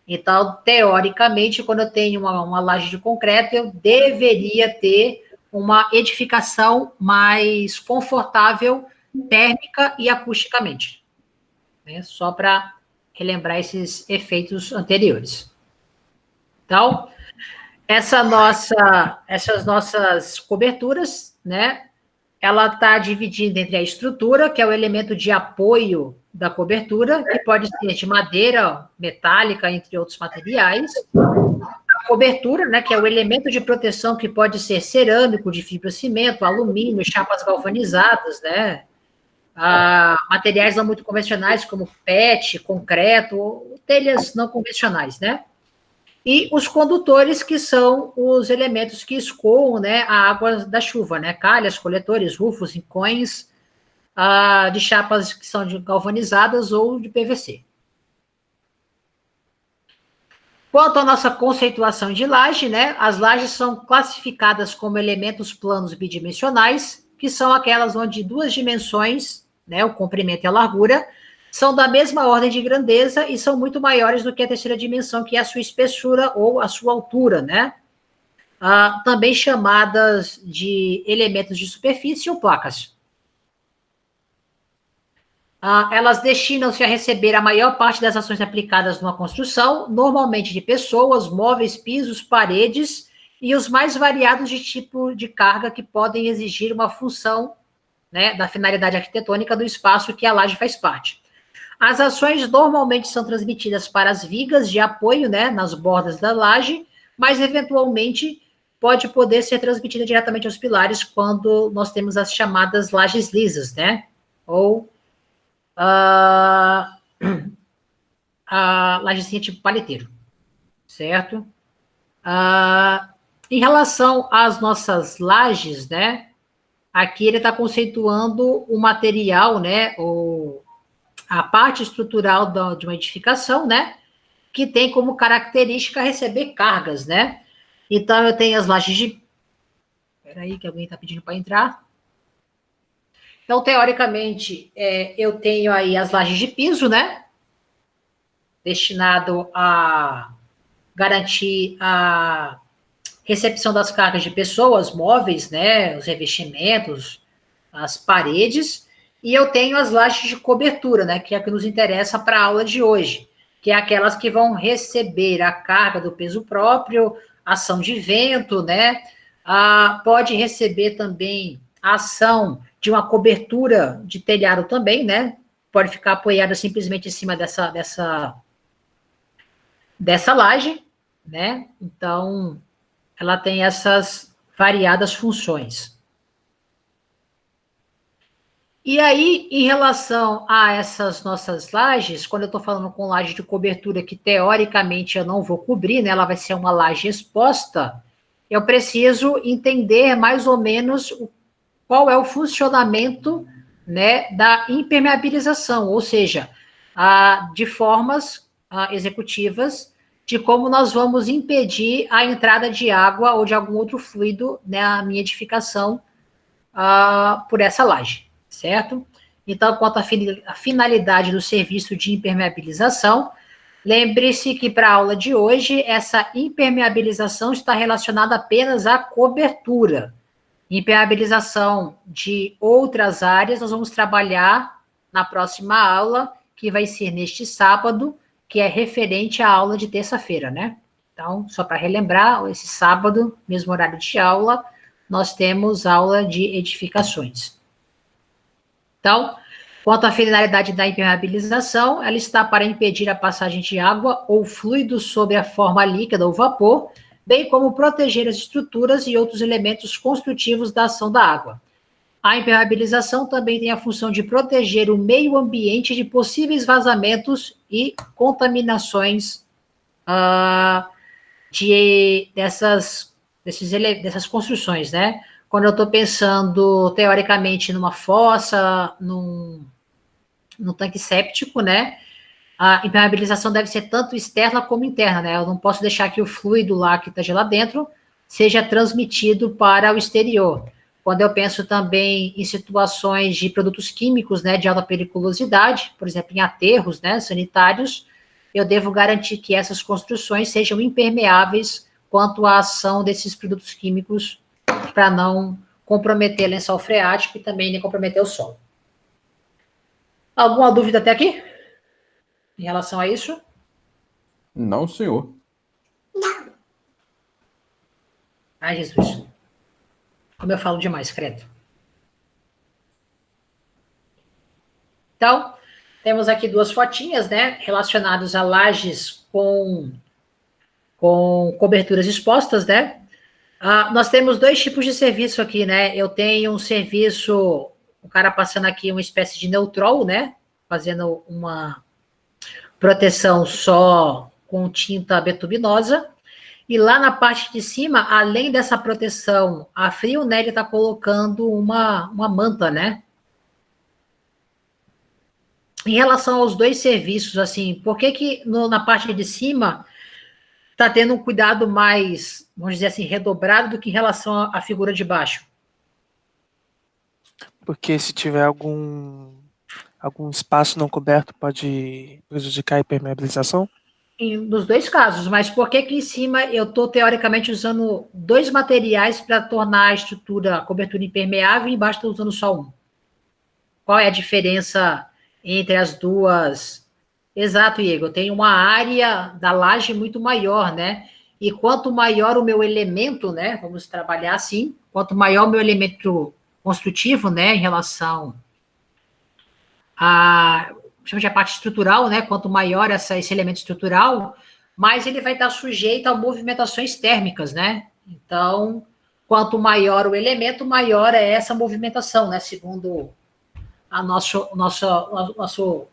Então, teoricamente, quando eu tenho uma laje de concreto, eu deveria ter uma edificação mais confortável térmica e acusticamente. Né? Só para relembrar esses efeitos anteriores. Então, essas nossas coberturas, né? Ela está dividida entre a estrutura, que é o elemento de apoio da cobertura, que pode ser de madeira, metálica, entre outros materiais. A cobertura, né, que é o elemento de proteção, que pode ser cerâmico, de fibrocimento, alumínio, chapas galvanizadas, né? Materiais não muito convencionais, como PET, concreto, telhas não convencionais, né? E os condutores, que são os elementos que escoam, né, a água da chuva, né? Calhas, coletores, rufos, rincões, de chapas que são galvanizadas ou de PVC. Quanto à nossa conceituação de laje, né? As lajes são classificadas como elementos planos bidimensionais, que são aquelas onde 2 dimensões, né, o comprimento e a largura, são da mesma ordem de grandeza e são muito maiores do que a terceira dimensão, que é a sua espessura ou a sua altura, né? Também chamadas de elementos de superfície ou placas. Elas destinam-se a receber a maior parte das ações aplicadas numa construção, normalmente de pessoas, móveis, pisos, paredes, e os mais variados de tipo de carga que podem exigir uma função né, da finalidade arquitetônica do espaço que a laje faz parte. As ações normalmente são transmitidas para as vigas de apoio, né, nas bordas da laje, mas eventualmente pode poder ser transmitida diretamente aos pilares quando nós temos as chamadas lajes lisas, né, ou a lajezinha tipo paleteiro, certo? Em relação às nossas lajes, né, aqui ele está conceituando o material, né, a parte estrutural de uma edificação, né, que tem como característica receber cargas, né? Então, eu tenho as lajes de... Espera aí, que alguém está pedindo para entrar. Então, teoricamente, eu tenho aí as lajes de piso, né, destinado a garantir a recepção das cargas de pessoas, móveis, né, os revestimentos, as paredes, e eu tenho as lajes de cobertura, né, que é a que nos interessa para a aula de hoje, que é aquelas que vão receber a carga do peso próprio, ação de vento, né, pode receber também a ação de uma cobertura de telhado também, né, pode ficar apoiada simplesmente em cima dessa laje, né, então ela tem essas variadas funções. E aí, em relação a essas nossas lajes, quando eu estou falando com laje de cobertura, que teoricamente eu não vou cobrir, né, ela vai ser uma laje exposta, eu preciso entender mais ou menos qual é o funcionamento, né, da impermeabilização, ou seja, de formas executivas de como nós vamos impedir a entrada de água ou de algum outro fluido na minha edificação por essa laje, certo? Então, quanto à finalidade do serviço de impermeabilização, lembre-se que para a aula de hoje, essa impermeabilização está relacionada apenas à cobertura. Impermeabilização de outras áreas, nós vamos trabalhar na próxima aula, que vai ser neste sábado, que é referente à aula de terça-feira, né? Então, só para relembrar, esse sábado, mesmo horário de aula, nós temos aula de edificações. Então, quanto à finalidade da impermeabilização, ela está para impedir a passagem de água ou fluido sobre a forma líquida ou vapor, bem como proteger as estruturas e outros elementos construtivos da ação da água. A impermeabilização também tem a função de proteger o meio ambiente de possíveis vazamentos e contaminações dessas construções, né? Quando eu estou pensando, teoricamente, numa fossa, num tanque séptico, né? A impermeabilização deve ser tanto externa como interna, né? Eu não posso deixar que o fluido lá que está lá dentro seja transmitido para o exterior. Quando eu penso também em situações de produtos químicos, né, de alta periculosidade, por exemplo, em aterros, né, sanitários, eu devo garantir que essas construções sejam impermeáveis quanto à ação desses produtos químicos para não comprometer o lençol freático e também nem comprometer o solo. Alguma dúvida até aqui? Em relação a isso? Não, senhor. Ai, Jesus. Como eu falo demais, credo. Então, temos aqui duas fotinhas, né, relacionadas a lajes com coberturas expostas, né. Nós temos dois tipos de serviço aqui, né. Eu tenho um serviço, o cara passando aqui uma espécie de neutrol, né, fazendo uma proteção só com tinta betuminosa. E lá na parte de cima, além dessa proteção a frio, né, ele está colocando uma manta, né? Em relação aos dois serviços, assim, por que na parte de cima está tendo um cuidado mais, vamos dizer assim, redobrado do que em relação à figura de baixo? Porque se tiver algum espaço não coberto, pode prejudicar a impermeabilização? Nos dois casos, mas por que em cima eu estou, teoricamente, usando dois materiais para tornar a cobertura impermeável e embaixo estou usando só um? Qual é a diferença entre as duas? Exato, Diego, eu tenho uma área da laje muito maior, né? E quanto maior o meu elemento, né? Vamos trabalhar assim, quanto maior o meu elemento, construtivo, né, em relação a, chama de a parte estrutural, né, quanto maior esse elemento estrutural, mais ele vai estar sujeito a movimentações térmicas, né? Então, quanto maior o elemento, maior é essa movimentação, né, segundo nosso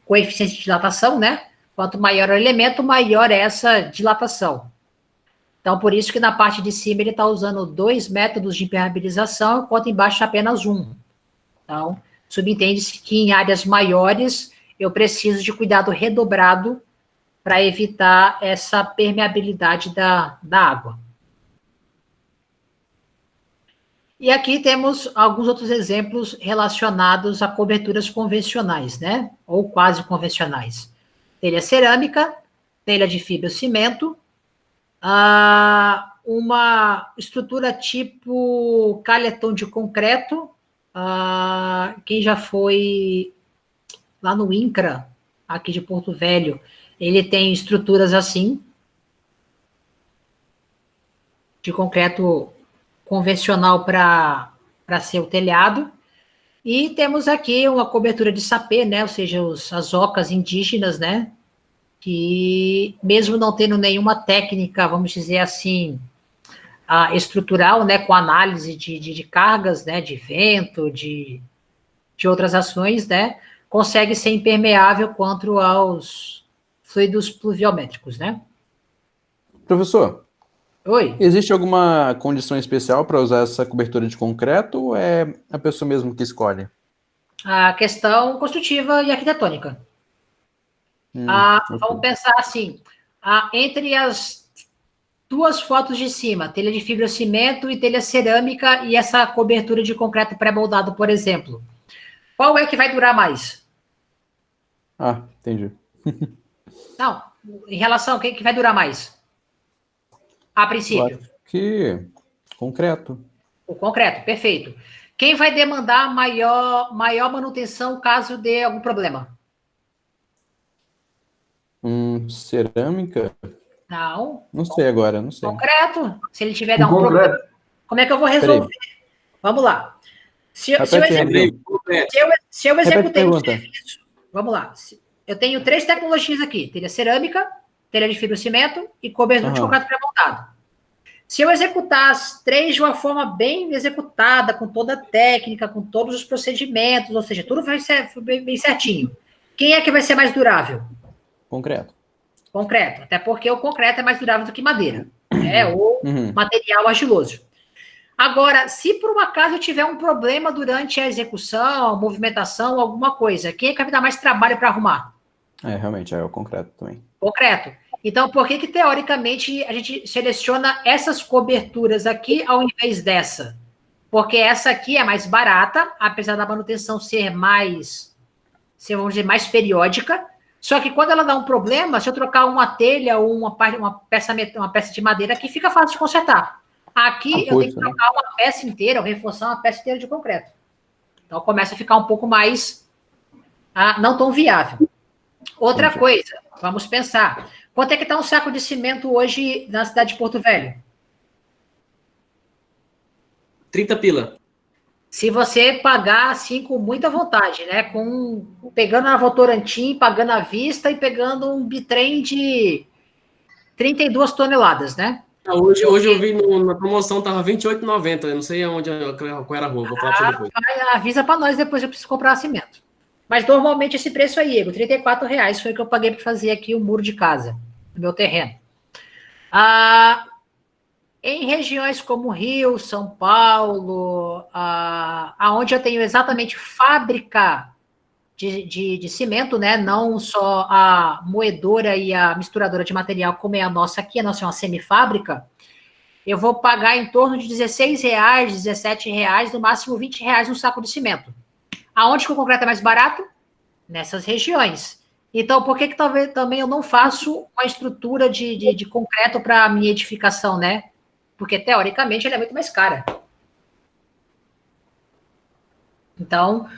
coeficiente de dilatação, né? Quanto maior o elemento, maior é essa dilatação. Então, por isso que na parte de cima ele está usando 2 métodos de impermeabilização, enquanto embaixo apenas um. Então, subentende-se que em áreas maiores eu preciso de cuidado redobrado para evitar essa permeabilidade da água. E aqui temos alguns outros exemplos relacionados a coberturas convencionais, né? Ou quase convencionais. Telha cerâmica, telha de fibrocimento, uma estrutura tipo caleton de concreto. Quem já foi lá no INCRA, aqui de Porto Velho, ele tem estruturas assim, de concreto convencional para ser o telhado. E temos aqui uma cobertura de sapê, né? Ou seja, as ocas indígenas, né? Que mesmo não tendo nenhuma técnica, vamos dizer assim, estrutural, né? Com análise de cargas, né? De vento, de outras ações, né? Consegue ser impermeável quanto aos fluidos pluviométricos, né? Professor, Oi? existe alguma condição especial para usar essa cobertura de concreto ou é a pessoa mesmo que escolhe? A questão construtiva e arquitetônica. Ok. Vamos pensar assim, entre as 2 fotos de cima, telha de fibrocimento e telha cerâmica e essa cobertura de concreto pré-moldado, por exemplo, qual é que vai durar mais? Entendi. Não, em relação, quem que vai durar mais? A princípio. Eu acho que concreto. O concreto, perfeito. Quem vai demandar maior manutenção caso dê algum problema? Cerâmica? Não. Não sei agora, não sei. Concreto. Se ele tiver dar um problema, como é que eu vou resolver? Vamos lá. Se eu executei um serviço, vamos lá. Eu tenho 3 tecnologias aqui: telha cerâmica, telha de fibrocimento e cobertura de concreto pré-moldado. Se eu executar as 3 de uma forma bem executada, com toda a técnica, com todos os procedimentos, ou seja, tudo vai ser bem certinho, quem é que vai ser mais durável? Concreto. Concreto, até porque o concreto é mais durável do que madeira, né? Ou material argiloso. Agora, se por um acaso eu tiver um problema durante a execução, movimentação, alguma coisa, quem é que vai me dar mais trabalho para arrumar? Realmente, é o concreto também. Concreto. Então, por que teoricamente, a gente seleciona essas coberturas aqui ao invés dessa? Porque essa aqui é mais barata, apesar da manutenção ser mais, vamos dizer, mais periódica. Só que quando ela dá um problema, se eu trocar uma telha ou uma peça de madeira aqui, fica fácil de consertar. Aqui eu tenho que trocar uma peça inteira, ou reforçar uma peça inteira de concreto. Então começa a ficar um pouco mais não tão viável. Outra coisa, vamos pensar. Quanto é que está um saco de cimento hoje na cidade de Porto Velho? 30 pila. Se você pagar assim com muita vontade, né? Pegando a Votorantim, pagando à vista e pegando um bitrem de 32 toneladas, né? Hoje eu vi na promoção, tava R$28,90. Eu não sei qual era a rua, vou falar para você depois. Avisa para nós, depois eu preciso comprar cimento. Mas normalmente esse preço aí, Igor, R$34 foi o que eu paguei para fazer aqui o muro de casa, no meu terreno. Em regiões como Rio, São Paulo, aonde eu tenho exatamente fábrica de cimento, né? Não só a moedora e a misturadora de material, como é a nossa aqui, a nossa é uma semifábrica, eu vou pagar em torno de R$16, R$17, no máximo R$20 um saco de cimento. Aonde que o concreto é mais barato? Nessas regiões. Então, por que talvez também eu não faço uma estrutura de concreto para a minha edificação, né? Porque, teoricamente, ela é muito mais cara. Então,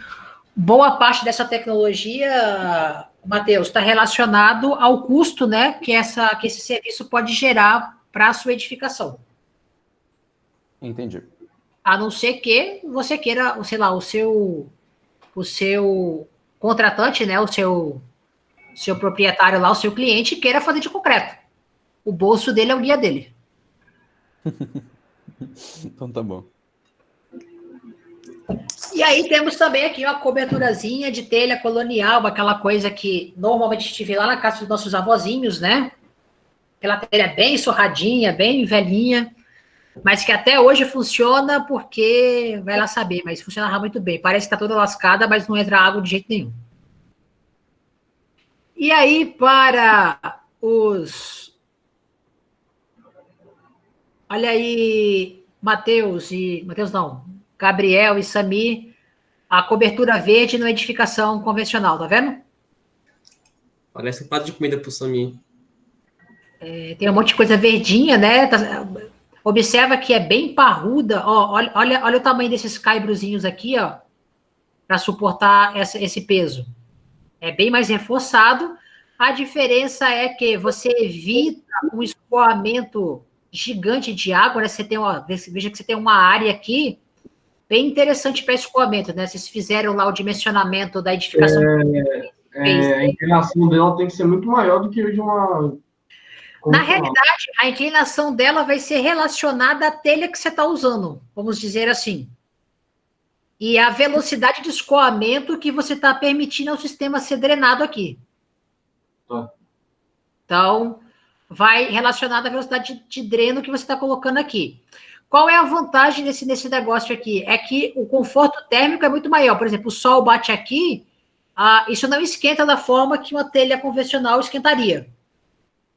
boa parte dessa tecnologia, Matheus, está relacionado ao custo, né, que esse serviço pode gerar para a sua edificação. Entendi. A não ser que você queira, sei lá, o seu contratante, né, o seu proprietário lá, o seu cliente, queira fazer de concreto. O bolso dele é o guia dele. Então tá bom. E aí temos também aqui uma coberturazinha de telha colonial, aquela coisa que normalmente a gente vê lá na casa dos nossos avózinhos, né? Aquela telha bem surradinha, bem velhinha, mas que até hoje funciona porque, vai lá saber, mas funcionava muito bem. Parece que está toda lascada, mas não entra água de jeito nenhum. E aí, para os... Olha aí, Matheus não, Gabriel e Sami, a cobertura verde na edificação convencional, tá vendo? Parece um prato de comida pro Samir. Tem um monte de coisa verdinha, né? Observa que é bem parruda. Ó, olha o tamanho desses caibrozinhos aqui, ó, para suportar esse peso. É bem mais reforçado. A diferença é que você evita um escoamento gigante de água, né? Veja que você tem uma área aqui bem interessante para escoamento, né? Vocês fizeram lá o dimensionamento da edificação. A inclinação dela tem que ser muito maior do que o de uma... Na realidade, a inclinação dela vai ser relacionada à telha que você está usando, vamos dizer assim. E a velocidade de escoamento que você está permitindo ao sistema ser drenado aqui. Tá. Então, vai relacionado à velocidade de dreno que você está colocando aqui. Qual é a vantagem nesse negócio aqui? É que o conforto térmico é muito maior. Por exemplo, o sol bate aqui, isso não esquenta da forma que uma telha convencional esquentaria.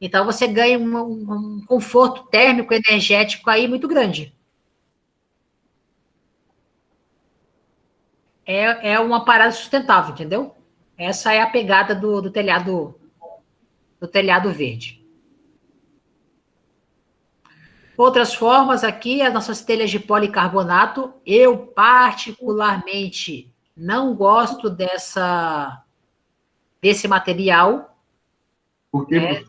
Então, você ganha um conforto térmico, energético aí muito grande. É uma parada sustentável, entendeu? Essa é a pegada do telhado verde. Outras formas aqui, as nossas telhas de policarbonato. Eu, particularmente, não gosto desse material. Por quê?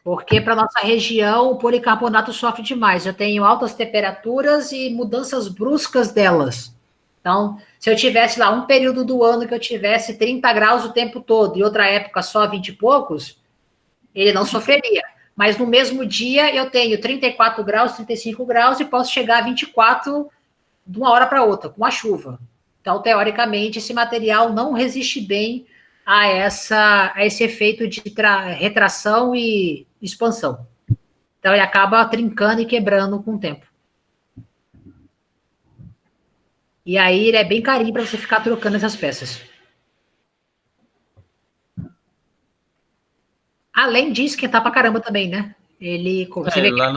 Porque para nossa região o policarbonato sofre demais. Eu tenho altas temperaturas e mudanças bruscas delas. Então, se eu tivesse lá um período do ano que eu tivesse 30 graus o tempo todo e outra época só 20 e poucos, ele não sofreria. Mas no mesmo dia eu tenho 34 graus, 35 graus e posso chegar a 24 de uma hora para outra, com a chuva. Então, teoricamente, esse material não resiste bem a esse efeito de retração e expansão. Então, ele acaba trincando e quebrando com o tempo. E aí, ele é bem carinho para você ficar trocando essas peças. Além de esquentar pra caramba também, né? Lá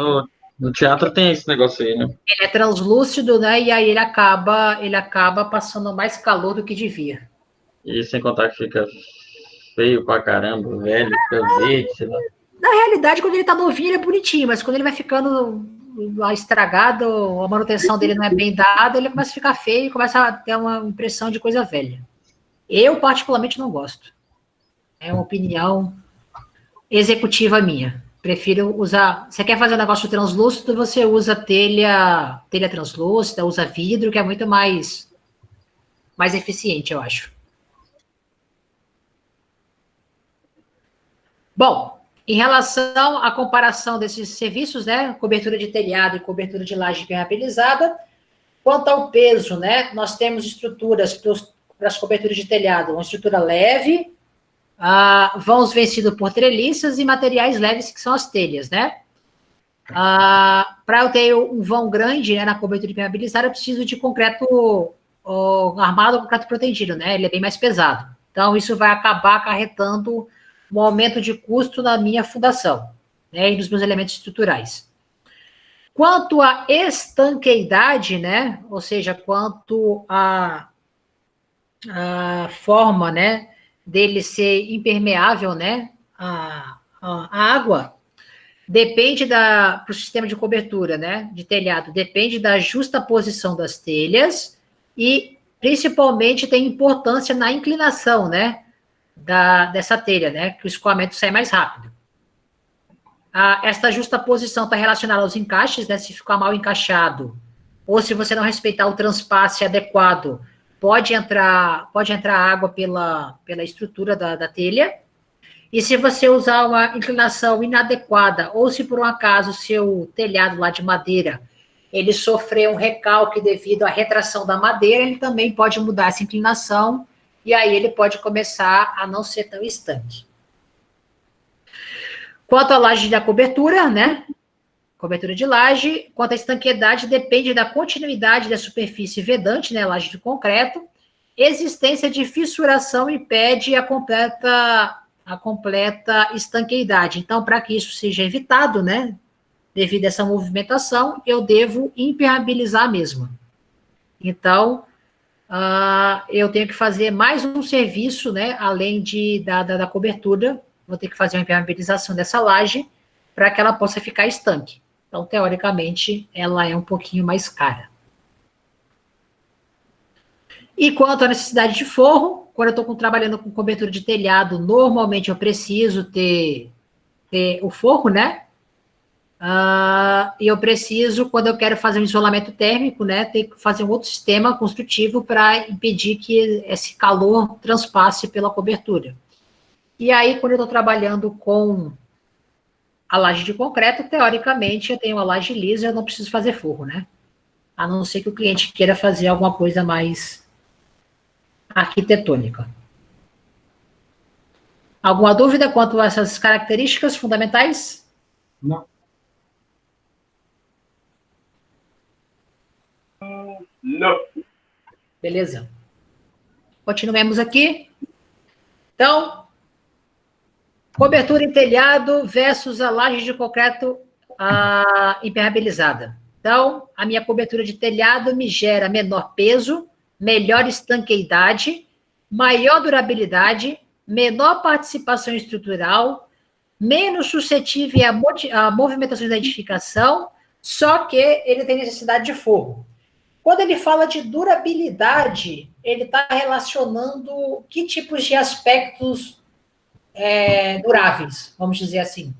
no teatro tem esse negócio aí, né? Ele é translúcido, né? E aí ele acaba passando mais calor do que devia. E sem contar que fica feio pra caramba, velho, fica verde, sei lá. Na realidade, quando ele tá novinho, ele é bonitinho, mas quando ele vai ficando estragado, a manutenção dele não é bem dada, ele começa a ficar feio e começa a ter uma impressão de coisa velha. Eu, particularmente, não gosto. É uma opinião executiva minha. Prefiro usar... Você quer fazer um negócio translúcido, você usa telha translúcida, usa vidro, que é muito mais eficiente, eu acho. Bom, em relação à comparação desses serviços, né, cobertura de telhado e cobertura de laje impermeabilizada, quanto ao peso, né, nós temos estruturas para as coberturas de telhado, uma estrutura leve, vãos vencidos por treliças e materiais leves, que são as telhas, né? Para eu ter um vão grande, né, na cobertura impermeabilizada, eu preciso de concreto armado ou concreto protegido, né? Ele é bem mais pesado. Então, isso vai acabar acarretando um aumento de custo na minha fundação, né, e nos meus elementos estruturais. Quanto à estanqueidade, né, ou seja, quanto à forma, né, dele ser impermeável, né, a água, depende para o sistema de cobertura, né, de telhado, depende da justa posição das telhas e, principalmente, tem importância na inclinação, né, dessa telha, né, que o escoamento sai mais rápido. Esta justa posição está relacionada aos encaixes, né, se ficar mal encaixado, ou se você não respeitar o transpasse adequado, pode entrar água pela estrutura da telha. E se você usar uma inclinação inadequada, ou se por um acaso o seu telhado lá de madeira, ele sofreu um recalque devido à retração da madeira, ele também pode mudar essa inclinação, e aí ele pode começar a não ser tão estanque. Quanto à laje da cobertura, né? Cobertura de laje, quanto à estanqueidade, depende da continuidade da superfície vedante, né? Laje de concreto. Existência de fissuração impede a completa estanqueidade. Então, para que isso seja evitado, né? Devido a essa movimentação, eu devo impermeabilizar a mesma. Então, eu tenho que fazer mais um serviço, né? Além da cobertura, vou ter que fazer uma impermeabilização dessa laje para que ela possa ficar estanque. Então, teoricamente, ela é um pouquinho mais cara. E quanto à necessidade de forro, quando eu estou trabalhando com cobertura de telhado, normalmente eu preciso ter o forro, né? E eu preciso, quando eu quero fazer um isolamento térmico, né, ter que fazer um outro sistema construtivo para impedir que esse calor transpasse pela cobertura. E aí, quando eu estou trabalhando com a laje de concreto, teoricamente, eu tenho uma laje lisa, eu não preciso fazer forro, né? A não ser que o cliente queira fazer alguma coisa mais arquitetônica. Alguma dúvida quanto a essas características fundamentais? Não. Não. Beleza. Continuemos aqui. Então, cobertura em telhado versus a laje de concreto impermeabilizada. Então, a minha cobertura de telhado me gera menor peso, melhor estanqueidade, maior durabilidade, menor participação estrutural, menos suscetível à movimentação da edificação, só que ele tem necessidade de forro. Quando ele fala de durabilidade, ele está relacionando que tipos de aspectos duráveis, vamos dizer assim.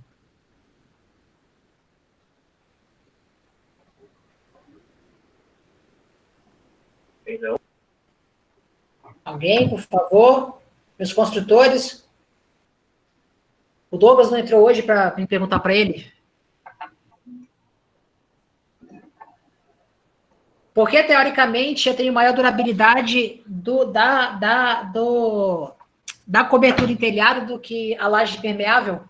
Então. Alguém, por favor? Meus construtores? O Douglas não entrou hoje para me perguntar para ele? Porque, teoricamente, eu tenho maior durabilidade da cobertura em telhado do que a laje permeável?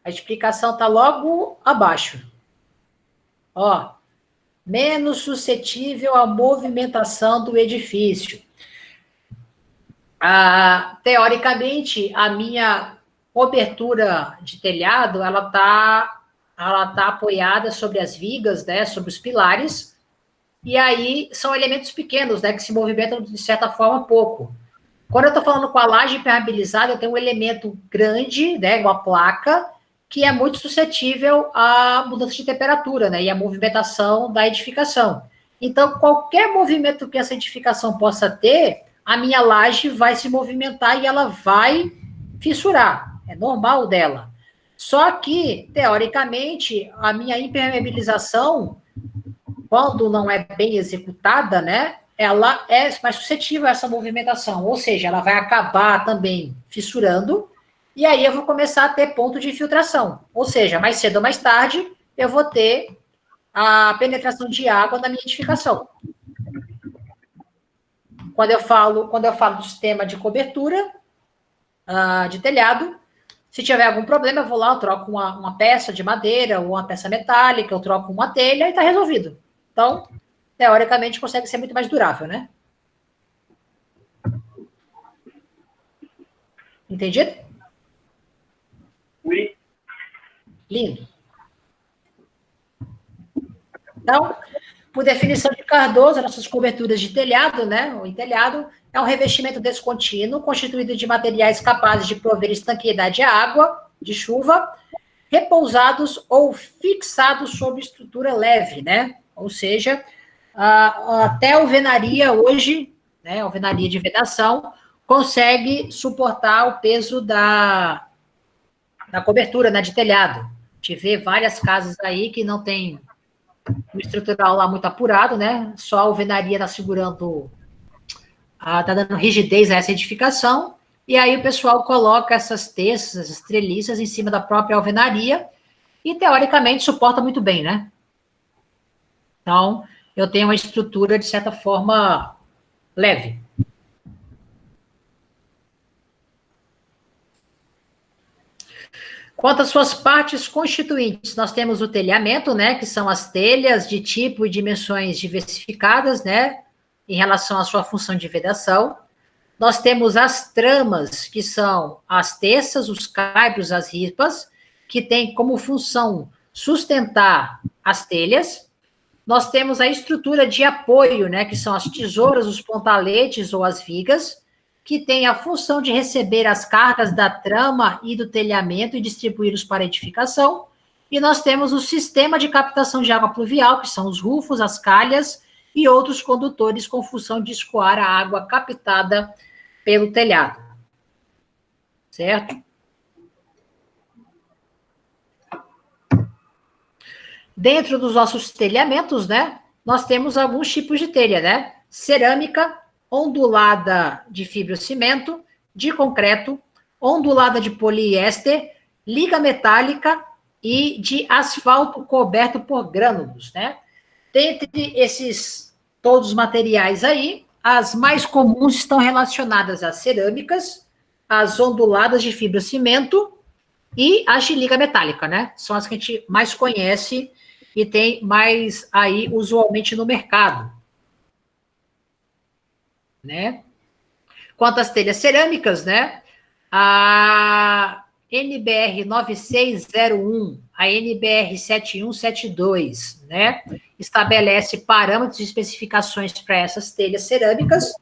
A explicação está logo abaixo. Ó, menos suscetível à movimentação do edifício. Teoricamente, a minha cobertura de telhado, ela tá apoiada sobre as vigas, né, sobre os pilares, e aí são elementos pequenos, né, que se movimentam de certa forma pouco. Quando eu estou falando com a laje impermeabilizada, eu tenho um elemento grande, né, uma placa, que é muito suscetível à mudança de temperatura, né, e à movimentação da edificação. Então, qualquer movimento que essa edificação possa ter, a minha laje vai se movimentar e ela vai fissurar. É normal dela. Só que, teoricamente, a minha impermeabilização, quando não é bem executada, né, ela é mais suscetível a essa movimentação. Ou seja, ela vai acabar também fissurando, e aí eu vou começar a ter ponto de infiltração. Ou seja, mais cedo ou mais tarde, eu vou ter a penetração de água na minha edificação. Quando eu falo do sistema de cobertura de telhado, se tiver algum problema, eu vou lá, eu troco uma peça de madeira ou uma peça metálica, eu troco uma telha e está resolvido. Então, teoricamente, consegue ser muito mais durável, né? Entendido? Oui. Lindo. Então, por definição de Cardoso, nossas coberturas de telhado, né, o telhado é um revestimento descontínuo, constituído de materiais capazes de prover estanqueidade à água, de chuva, repousados ou fixados sobre estrutura leve, né? Ou seja, até a alvenaria hoje, né, alvenaria de vedação, consegue suportar o peso da cobertura, né, de telhado. A gente vê várias casas aí que não tem o estrutural lá muito apurado, né? Só a alvenaria está segurando, está dando rigidez a essa edificação, e aí o pessoal coloca essas terças, essas treliças em cima da própria alvenaria, e teoricamente suporta muito bem, né? Então, eu tenho uma estrutura, de certa forma, leve. Quanto às suas partes constituintes, nós temos o telhamento, né, que são as telhas de tipo e dimensões diversificadas, né, em relação à sua função de vedação. Nós temos as tramas, que são as terças, os caibros, as ripas, que têm como função sustentar as telhas. Nós temos a estrutura de apoio, né, que são as tesouras, os pontaletes ou as vigas, que tem a função de receber as cargas da trama e do telhamento e distribuí-los para edificação. E nós temos o sistema de captação de água pluvial, que são os rufos, as calhas e outros condutores com função de escoar a água captada pelo telhado. Certo? Dentro dos nossos telhamentos, né, nós temos alguns tipos de telha, né? Cerâmica, ondulada de fibrocimento, de concreto, ondulada de poliéster, liga metálica e de asfalto coberto por grânulos, né? Dentre esses todos os materiais aí, as mais comuns estão relacionadas às cerâmicas, às onduladas de fibrocimento e as de liga metálica, né? São as que a gente mais conhece e tem mais aí usualmente no mercado. Né? Quanto às telhas cerâmicas, né? A NBR 9601, a NBR 7172, né? Estabelece parâmetros e especificações para essas telhas cerâmicas,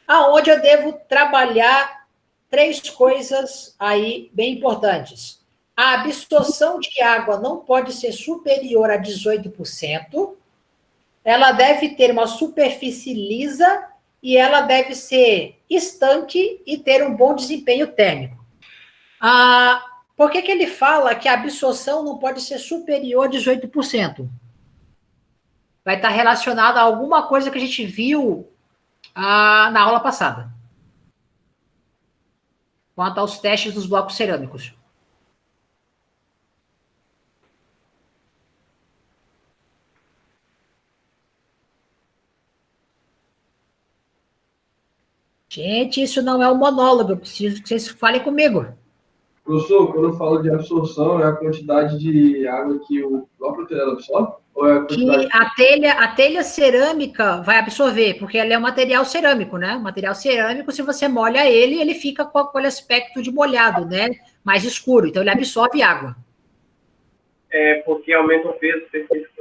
aonde eu devo trabalhar 3 coisas aí bem importantes. A absorção de água não pode ser superior a 18%, ela deve ter uma superfície lisa e ela deve ser estanque e ter um bom desempenho térmico. Por que ele fala que a absorção não pode ser superior a 18%? Vai estar relacionado a alguma coisa que a gente viu na aula passada, quanto aos testes dos blocos cerâmicos. Gente, isso não é um monólogo, eu preciso que vocês falem comigo. Professor, quando eu falo de absorção, é a quantidade de água que o próprio telhado absorve? Ou é a quantidade... Que a telha cerâmica vai absorver, porque ela é um material cerâmico, né? O material cerâmico, se você molha ele, ele fica com aquele aspecto de molhado, né? Mais escuro, então ele absorve água. É porque aumenta o peso específico.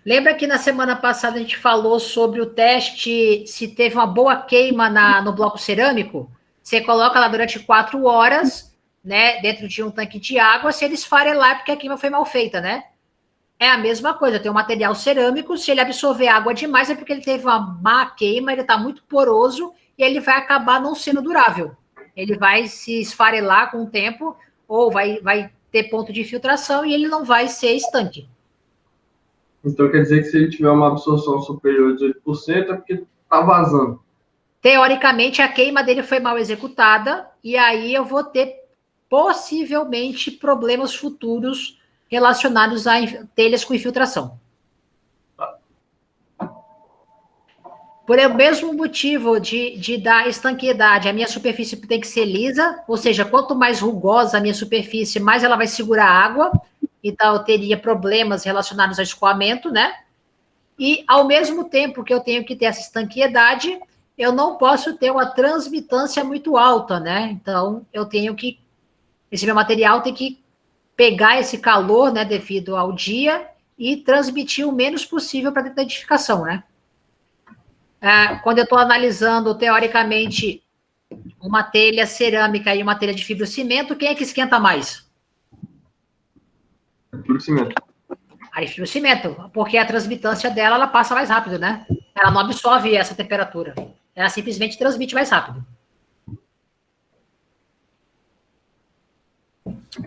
Lembra que na semana passada a gente falou sobre o teste, se teve uma boa queima no bloco cerâmico? Você coloca lá durante 4 horas, né, dentro de um tanque de água, se ele esfarelar é porque a queima foi mal feita, né? É a mesma coisa, tem um material cerâmico, se ele absorver água demais é porque ele teve uma má queima, ele está muito poroso e ele vai acabar não sendo durável. Ele vai se esfarelar com o tempo ou vai ter ponto de infiltração e ele não vai ser estanque. Então quer dizer que se ele tiver uma absorção superior a 18% é porque está vazando. Teoricamente, a queima dele foi mal executada, e aí eu vou ter, possivelmente, problemas futuros relacionados a telhas com infiltração. Por o mesmo motivo de dar estanqueidade, a minha superfície tem que ser lisa, ou seja, quanto mais rugosa a minha superfície, mais ela vai segurar água, então eu teria problemas relacionados ao escoamento, né? E, ao mesmo tempo que eu tenho que ter essa estanqueidade, eu não posso ter uma transmitância muito alta, né? Então, eu tenho que... Esse meu material tem que pegar esse calor, né, devido ao dia, e transmitir o menos possível para dentro da edificação, né? Quando eu estou analisando, teoricamente, uma telha cerâmica e uma telha de fibrocimento, quem é que esquenta mais? Fibrocimento. A de fibrocimento, porque a transmitância dela, ela passa mais rápido, né? Ela não absorve essa temperatura. ela simplesmente transmite mais rápido.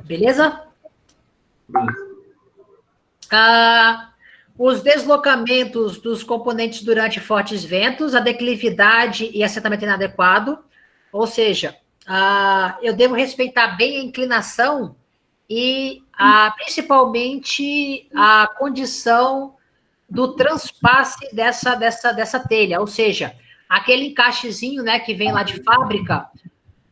Beleza? Os deslocamentos dos componentes durante fortes ventos, a declividade e assentamento inadequado, ou seja, eu devo respeitar bem a inclinação e principalmente a condição do transpasse dessa telha, ou seja, aquele encaixezinho, né, que vem lá de fábrica,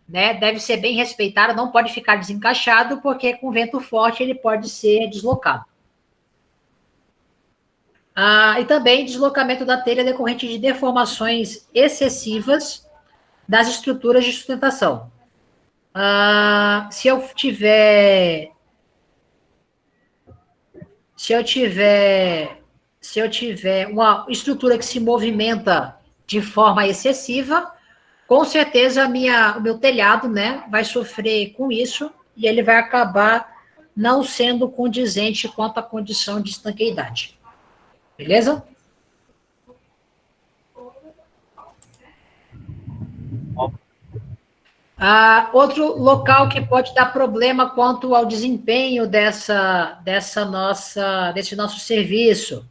né, deve ser bem respeitado, não pode ficar desencaixado, porque com vento forte ele pode ser deslocado. E também deslocamento da telha decorrente de deformações excessivas das estruturas de sustentação. Se eu tiver uma estrutura que se movimenta de forma excessiva, com certeza o meu telhado, né, vai sofrer com isso e ele vai acabar não sendo condizente quanto à condição de estanqueidade. Beleza? Outro local que pode dar problema quanto ao desempenho desse nosso serviço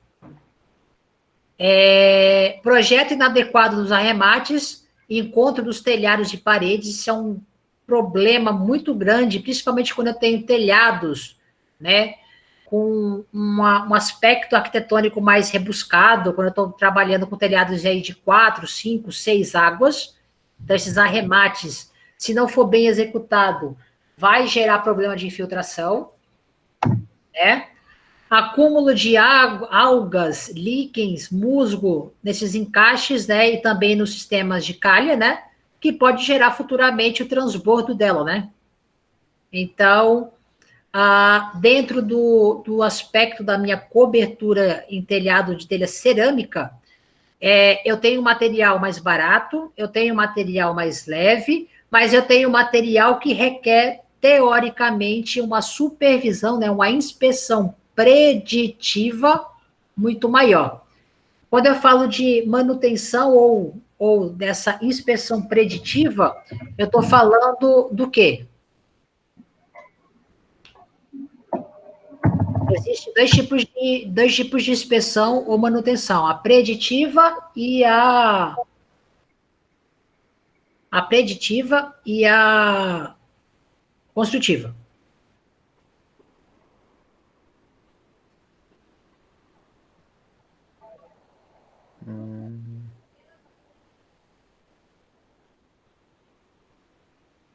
projeto inadequado dos arremates, encontro dos telhados de paredes. Isso é um problema muito grande, principalmente quando eu tenho telhados, né, com um aspecto arquitetônico mais rebuscado, quando eu estou trabalhando com telhados aí de 4, 5, 6 águas. Então, esses arremates, se não for bem executado, vai gerar problema de infiltração, né? Acúmulo de algas, líquens, musgo nesses encaixes, né? E também nos sistemas de calha, né? Que pode gerar futuramente o transbordo dela, né? Então, dentro do aspecto da minha cobertura em telhado de telha cerâmica, eu tenho material mais barato, eu tenho material mais leve, mas eu tenho material que requer, teoricamente, uma supervisão, né, uma inspeção preditiva muito maior. Quando eu falo de manutenção ou dessa inspeção preditiva, eu estou falando do quê? Existem dois tipos de inspeção ou manutenção, a preditiva e a construtiva.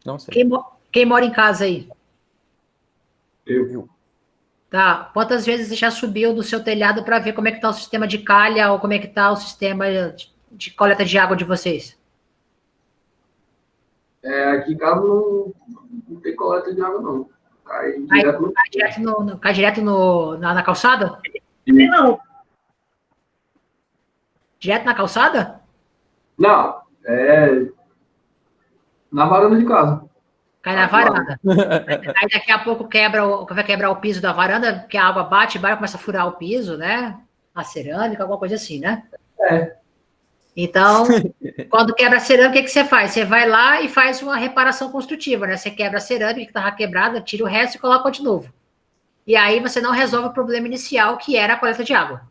Não sei. Quem mora em casa aí? Eu. Tá. Quantas vezes você já subiu no seu telhado para ver como é que está o sistema de calha ou como é que está o sistema de coleta de água de vocês? Aqui em casa não tem coleta de água, não. Cai Direto na calçada? Não. Direto na calçada? Não, na varanda de casa. Cai na varanda. Aí daqui a pouco vai quebrar o piso da varanda, porque a água bate, começa a furar o piso, né? A cerâmica, alguma coisa assim, né? Então, quando quebra a cerâmica, o que você faz? Você vai lá e faz uma reparação construtiva, né? Você quebra a cerâmica que estava quebrada, tira o resto e coloca de novo. E aí você não resolve o problema inicial, que era a coleta de água.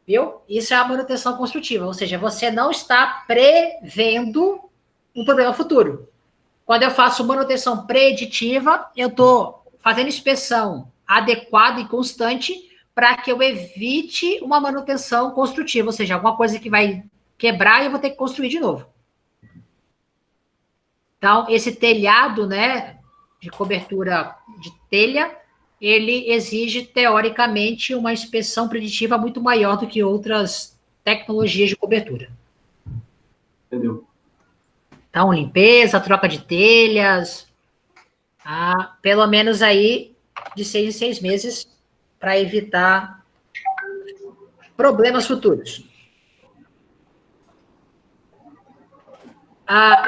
Viu? Isso é a manutenção construtiva, ou seja, você não está prevendo um problema futuro. Quando eu faço manutenção preditiva, eu estou fazendo inspeção adequada e constante para que eu evite uma manutenção construtiva, ou seja, alguma coisa que vai quebrar e eu vou ter que construir de novo. Então, esse telhado, né, de cobertura de telha, ele exige, teoricamente, uma inspeção preditiva muito maior do que outras tecnologias de cobertura. Entendeu? Então, limpeza, troca de telhas, pelo menos aí de 6 em 6 meses, para evitar problemas futuros.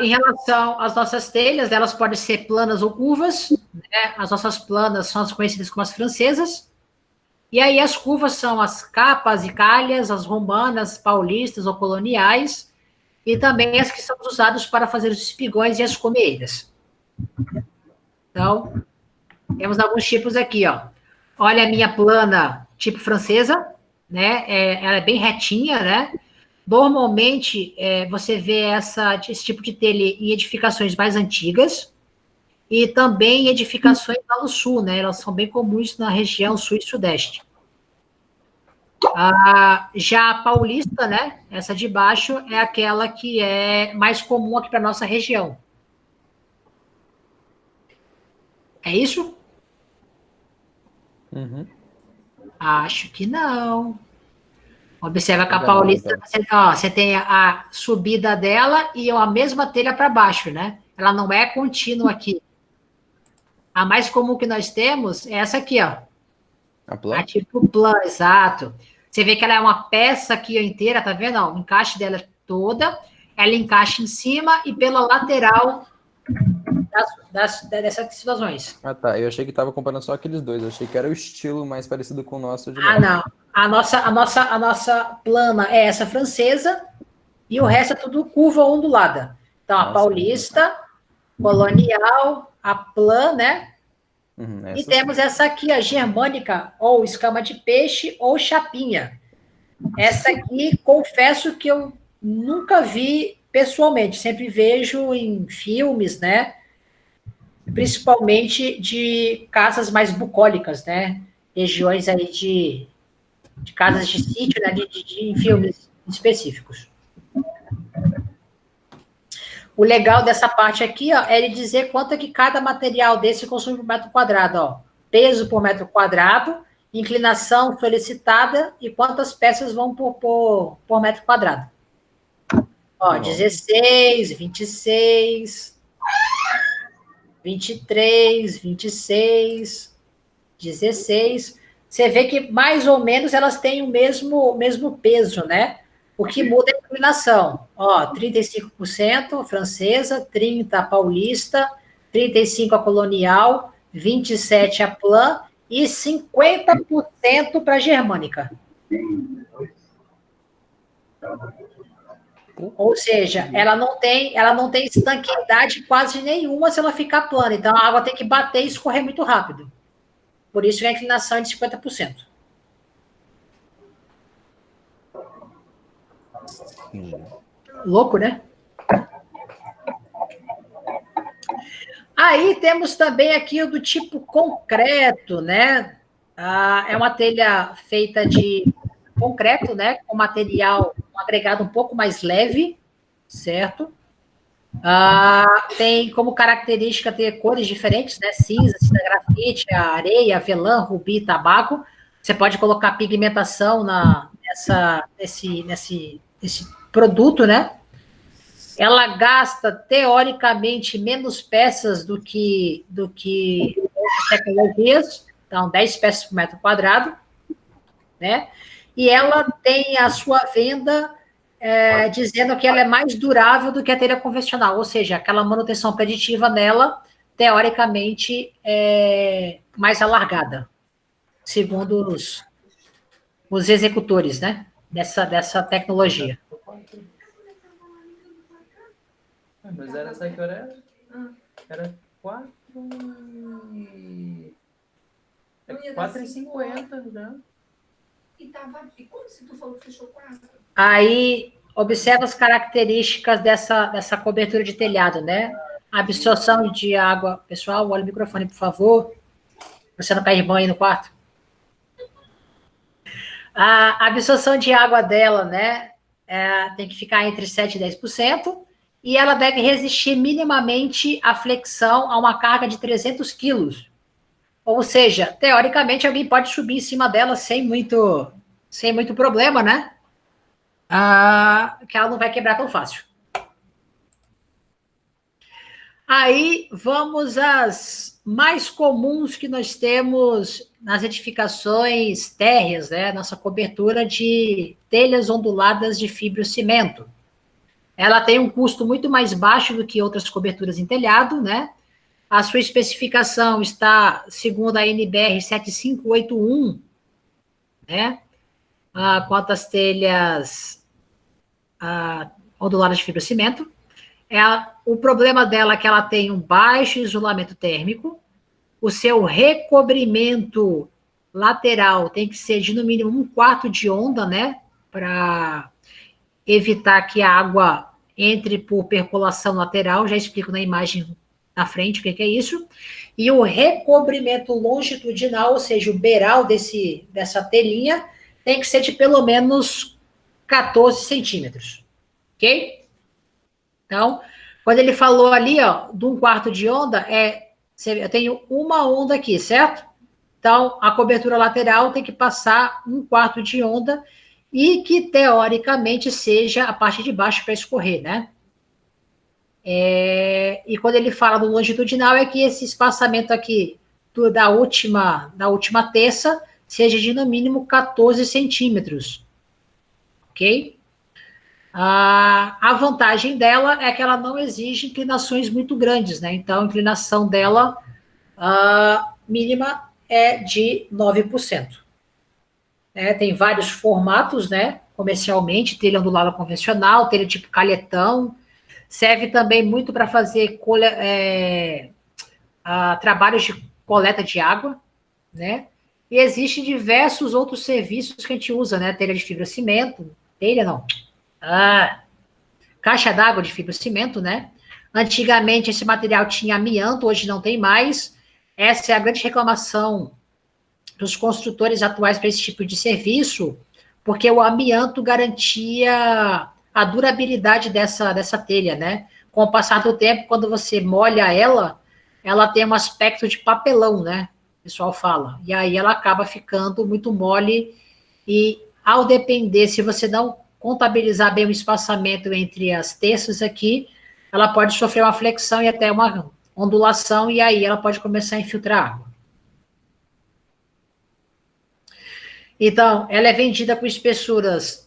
Em relação às nossas telhas, elas podem ser planas ou curvas, né? As nossas planas são as conhecidas como as francesas, e aí as curvas são as capas e calhas, as romanas, paulistas ou coloniais, e também as que são usadas para fazer os espigões e as comeeiras. Então, temos alguns tipos aqui, ó. Olha a minha plana tipo francesa, né? Ela é bem retinha, né? Normalmente, você vê esse tipo de telha em edificações mais antigas e também em edificações lá no sul, né? Elas são bem comuns na região sul e sudeste. Já a paulista, né? Essa de baixo é aquela que é mais comum aqui para nossa região. É isso? Uhum. Acho que não. Observa que a Não, paulista, então. você tem a subida dela e a mesma telha para baixo, né? Ela não é contínua aqui. A mais comum que nós temos é essa aqui, ó. A A planta? tipo plan, exato. Você vê que ela é uma peça aqui inteira, tá vendo? Ó, o encaixe dela é toda, ela encaixa em cima e pela lateral dessas situações. Ah, tá. Eu achei que tava comparando só aqueles dois. Eu achei que era o estilo mais parecido com o nosso de Ah, lá. não. A nossa plana é essa francesa e o resto é tudo curva ondulada. Então, a Ah, sim. paulista, colonial, a plan, né? Uhum, E essa temos sim. essa aqui, a germânica, ou escama de peixe, ou chapinha. Essa aqui, confesso que eu nunca vi pessoalmente, sempre vejo em filmes, né? Principalmente de casas mais bucólicas, né? Regiões aí de casas de sítio, né? Em filmes específicos. O legal dessa parte aqui, ó, é ele dizer quanto é que cada material desse consome por metro quadrado, ó. Peso por metro quadrado, inclinação solicitada e quantas peças vão por metro quadrado. Ó, 16, 26, 23, 26, 16. Você vê que mais ou menos elas têm o mesmo peso, né? O que muda é a inclinação. Ó, 35% francesa, 30% a paulista, 35% a colonial, 27% a plan e 50% para a germânica. Ou seja, ela não tem estanqueidade quase nenhuma se ela ficar plana. Então, a água tem que bater e escorrer muito rápido. Por isso que a inclinação é de 50%. Louco, né? Aí temos também aqui o do tipo concreto, né? É uma telha feita de concreto, né? Com material, um agregado um pouco mais leve, certo? Tem como característica ter cores diferentes, né? Cinza, grafite, areia, avelã, rubi, tabaco. Você pode colocar pigmentação nesse produto, né? Ela gasta, teoricamente, menos peças do que outras tecnologias, então 10 peças por metro quadrado, né? E ela tem a sua venda dizendo que ela é mais durável do que a telha convencional, ou seja, aquela manutenção preditiva nela, teoricamente, é mais alargada, segundo os executores, né? Dessa tecnologia. Mas era essa que hora era 4 e 50 já. E como se tu falou que fechou 4? Aí, observa as características dessa cobertura de telhado, né? Absorção de água. Pessoal, olha o microfone, por favor. Pra você não cair banho no quarto. A absorção de água dela, né? Tem que ficar entre 7% e 10%. E ela deve resistir minimamente à flexão a uma carga de 300 quilos. Ou seja, teoricamente, alguém pode subir em cima dela sem muito problema, né? Que ela não vai quebrar tão fácil. Aí, vamos às mais comuns que nós temos nas edificações térreas, né? Nossa cobertura de telhas onduladas de fibrocimento. Ela tem um custo muito mais baixo do que outras coberturas em telhado, né? A sua especificação está, segundo a NBR 7581, né? Quanto às telhas ondulada de fibrocimento. O problema dela é que ela tem um baixo isolamento térmico, o seu recobrimento lateral tem que ser de no mínimo 1/4 de onda, né, para evitar que a água entre por percolação lateral, já explico na imagem na frente o que é isso, e o recobrimento longitudinal, ou seja, o beiral dessa telinha, tem que ser de pelo menos 14 centímetros, ok? Então, quando ele falou ali, ó, de 1/4 de onda, eu tenho uma onda aqui, certo? Então, a cobertura lateral tem que passar 1/4 de onda e que, teoricamente, seja a parte de baixo para escorrer, né? E quando ele fala do longitudinal, é que esse espaçamento aqui da última terça seja de, no mínimo, 14 centímetros, ok? A vantagem dela é que ela não exige inclinações muito grandes, né? Então, a inclinação dela mínima é de 9%. Tem vários formatos, né? Comercialmente, telha ondulada convencional, telha tipo calhetão. Serve também muito para fazer trabalhos de coleta de água, né? E existem diversos outros serviços que a gente usa, né? Telha de fibrocimento, caixa d'água de fibrocimento, né? Antigamente esse material tinha amianto, hoje não tem mais. Essa é a grande reclamação dos construtores atuais para esse tipo de serviço, porque o amianto garantia a durabilidade dessa telha, né? Com o passar do tempo, quando você molha ela tem um aspecto de papelão, né? O pessoal fala. E aí ela acaba ficando muito mole e, ao depender, se você não contabilizar bem o espaçamento entre as terças aqui, ela pode sofrer uma flexão e até uma ondulação, e aí ela pode começar a infiltrar água. Então, ela é vendida com espessuras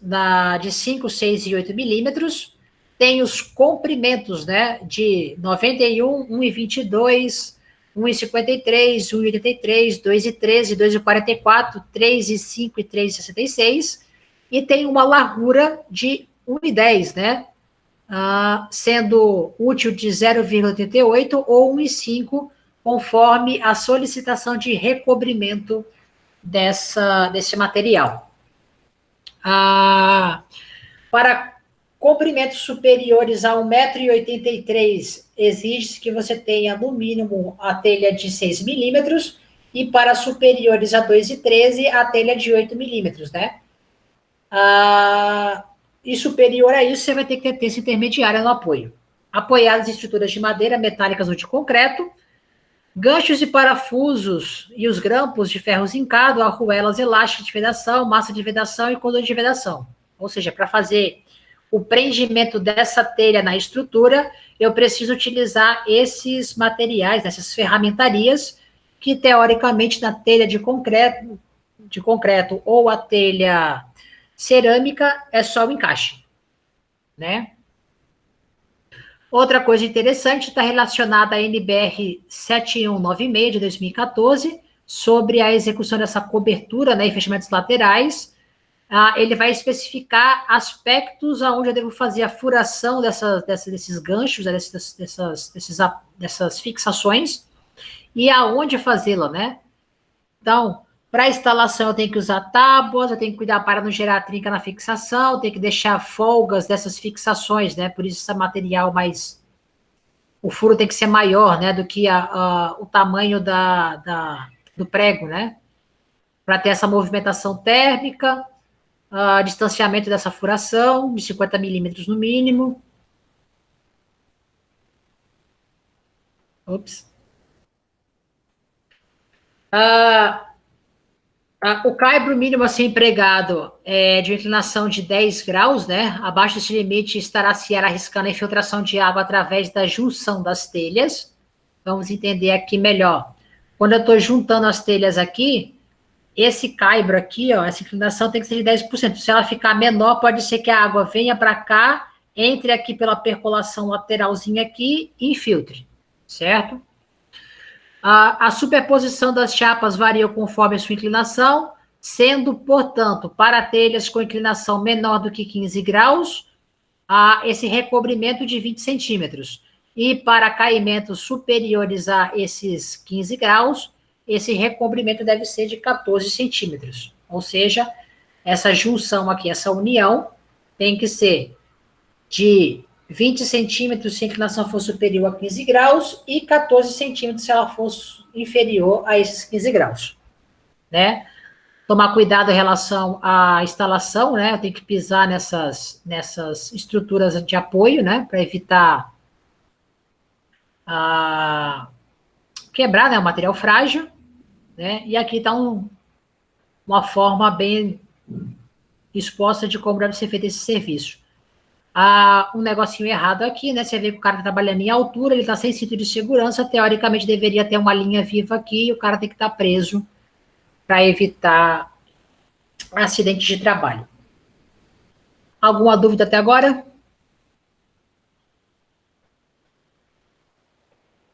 de 5, 6 e 8 milímetros. Tem os comprimentos, né, de 91, 1,22, 1,53, 1,83, 2,13, 2,44, 3,5 e 3,66. E tem uma largura de 1,10, né? Sendo útil de 0,88 ou 1,5, conforme a solicitação de recobrimento desse material. Para comprimentos superiores a 1,83 m, exige-se que você tenha, no mínimo, a telha de 6 milímetros, e para superiores a 2,13, a telha de 8 milímetros, né? E superior a isso, você vai ter que ter terça intermediária no apoio. Apoiadas em estruturas de madeira, metálicas ou de concreto, ganchos e parafusos e os grampos de ferro zincado, arruelas elásticas de vedação, massa de vedação e conduto de vedação. Ou seja, para fazer o prendimento dessa telha na estrutura, eu preciso utilizar esses materiais, essas ferramentarias, que teoricamente na telha de concreto ou a telha cerâmica é só o encaixe, né? Outra coisa interessante está relacionada à NBR 7196 de 2014, sobre a execução dessa cobertura, né, e fechamentos laterais. Ele vai especificar aspectos aonde eu devo fazer a furação desses ganchos, dessas fixações, e aonde fazê-la, né? Então, para a instalação, eu tenho que usar tábuas, eu tenho que cuidar para não gerar trinca na fixação, eu tenho que deixar folgas dessas fixações, né? Por isso, esse material mais... O furo tem que ser maior, né? Do que o tamanho do prego, né? Para ter essa movimentação térmica, distanciamento dessa furação, de 50 milímetros no mínimo. Ops. O caibro mínimo a ser empregado é de uma inclinação de 10 graus, né? Abaixo desse limite estará se arriscando a infiltração de água através da junção das telhas. Vamos entender aqui melhor. Quando eu estou juntando as telhas aqui, esse caibro aqui, ó, essa inclinação tem que ser de 10%. Se ela ficar menor, pode ser que a água venha para cá, entre aqui pela percolação lateralzinha aqui e infiltre, certo? A superposição das chapas varia conforme a sua inclinação, sendo, portanto, para telhas com inclinação menor do que 15 graus, esse recobrimento de 20 centímetros. E para caimentos superiores a esses 15 graus, esse recobrimento deve ser de 14 centímetros. Ou seja, essa junção aqui, essa união, tem que ser de 20 centímetros se a inclinação for superior a 15 graus e 14 centímetros se ela for inferior a esses 15 graus, né? Tomar cuidado em relação à instalação, né? Tem que pisar nessas estruturas de apoio, né? Para evitar quebrar, né? O material frágil, né? E aqui está uma forma bem exposta de como deve ser feito esse serviço. Um negocinho errado aqui, né? Você vê que o cara está trabalhando em altura, ele está sem cinto de segurança, teoricamente deveria ter uma linha viva aqui e o cara tem que estar preso para evitar acidentes de trabalho. Alguma dúvida até agora?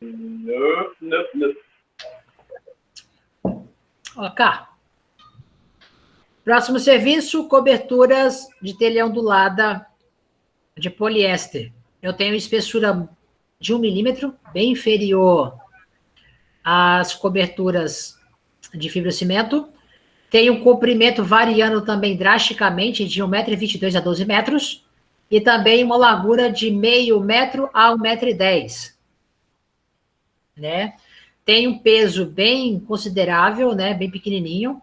Não. Ok. Próximo serviço, coberturas de telha ondulada de poliéster. Eu tenho espessura de 1 milímetro, bem inferior às coberturas de fibrocimento. Tem um comprimento variando também drasticamente de 1,22 m a 12 metros e também uma largura de meio metro a 1,10 m, né? Tem um peso bem considerável, né? Bem pequenininho,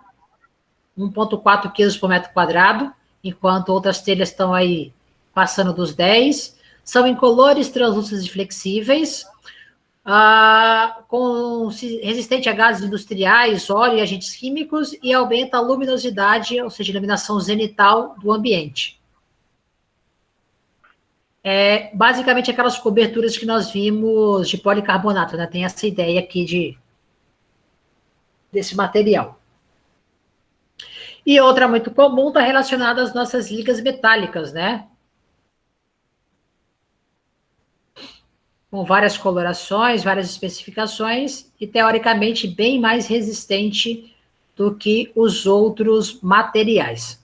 1,4 kg por metro quadrado, enquanto outras telhas estão aí passando dos 10. São incolores, translúcidos e flexíveis, resistente a gases industriais, óleo e agentes químicos, e aumenta a luminosidade, ou seja, iluminação zenital do ambiente. Basicamente aquelas coberturas que nós vimos de policarbonato, né? Tem essa ideia aqui desse material. E outra muito comum está relacionada às nossas ligas metálicas, né? Com várias colorações, várias especificações, e teoricamente bem mais resistente do que os outros materiais.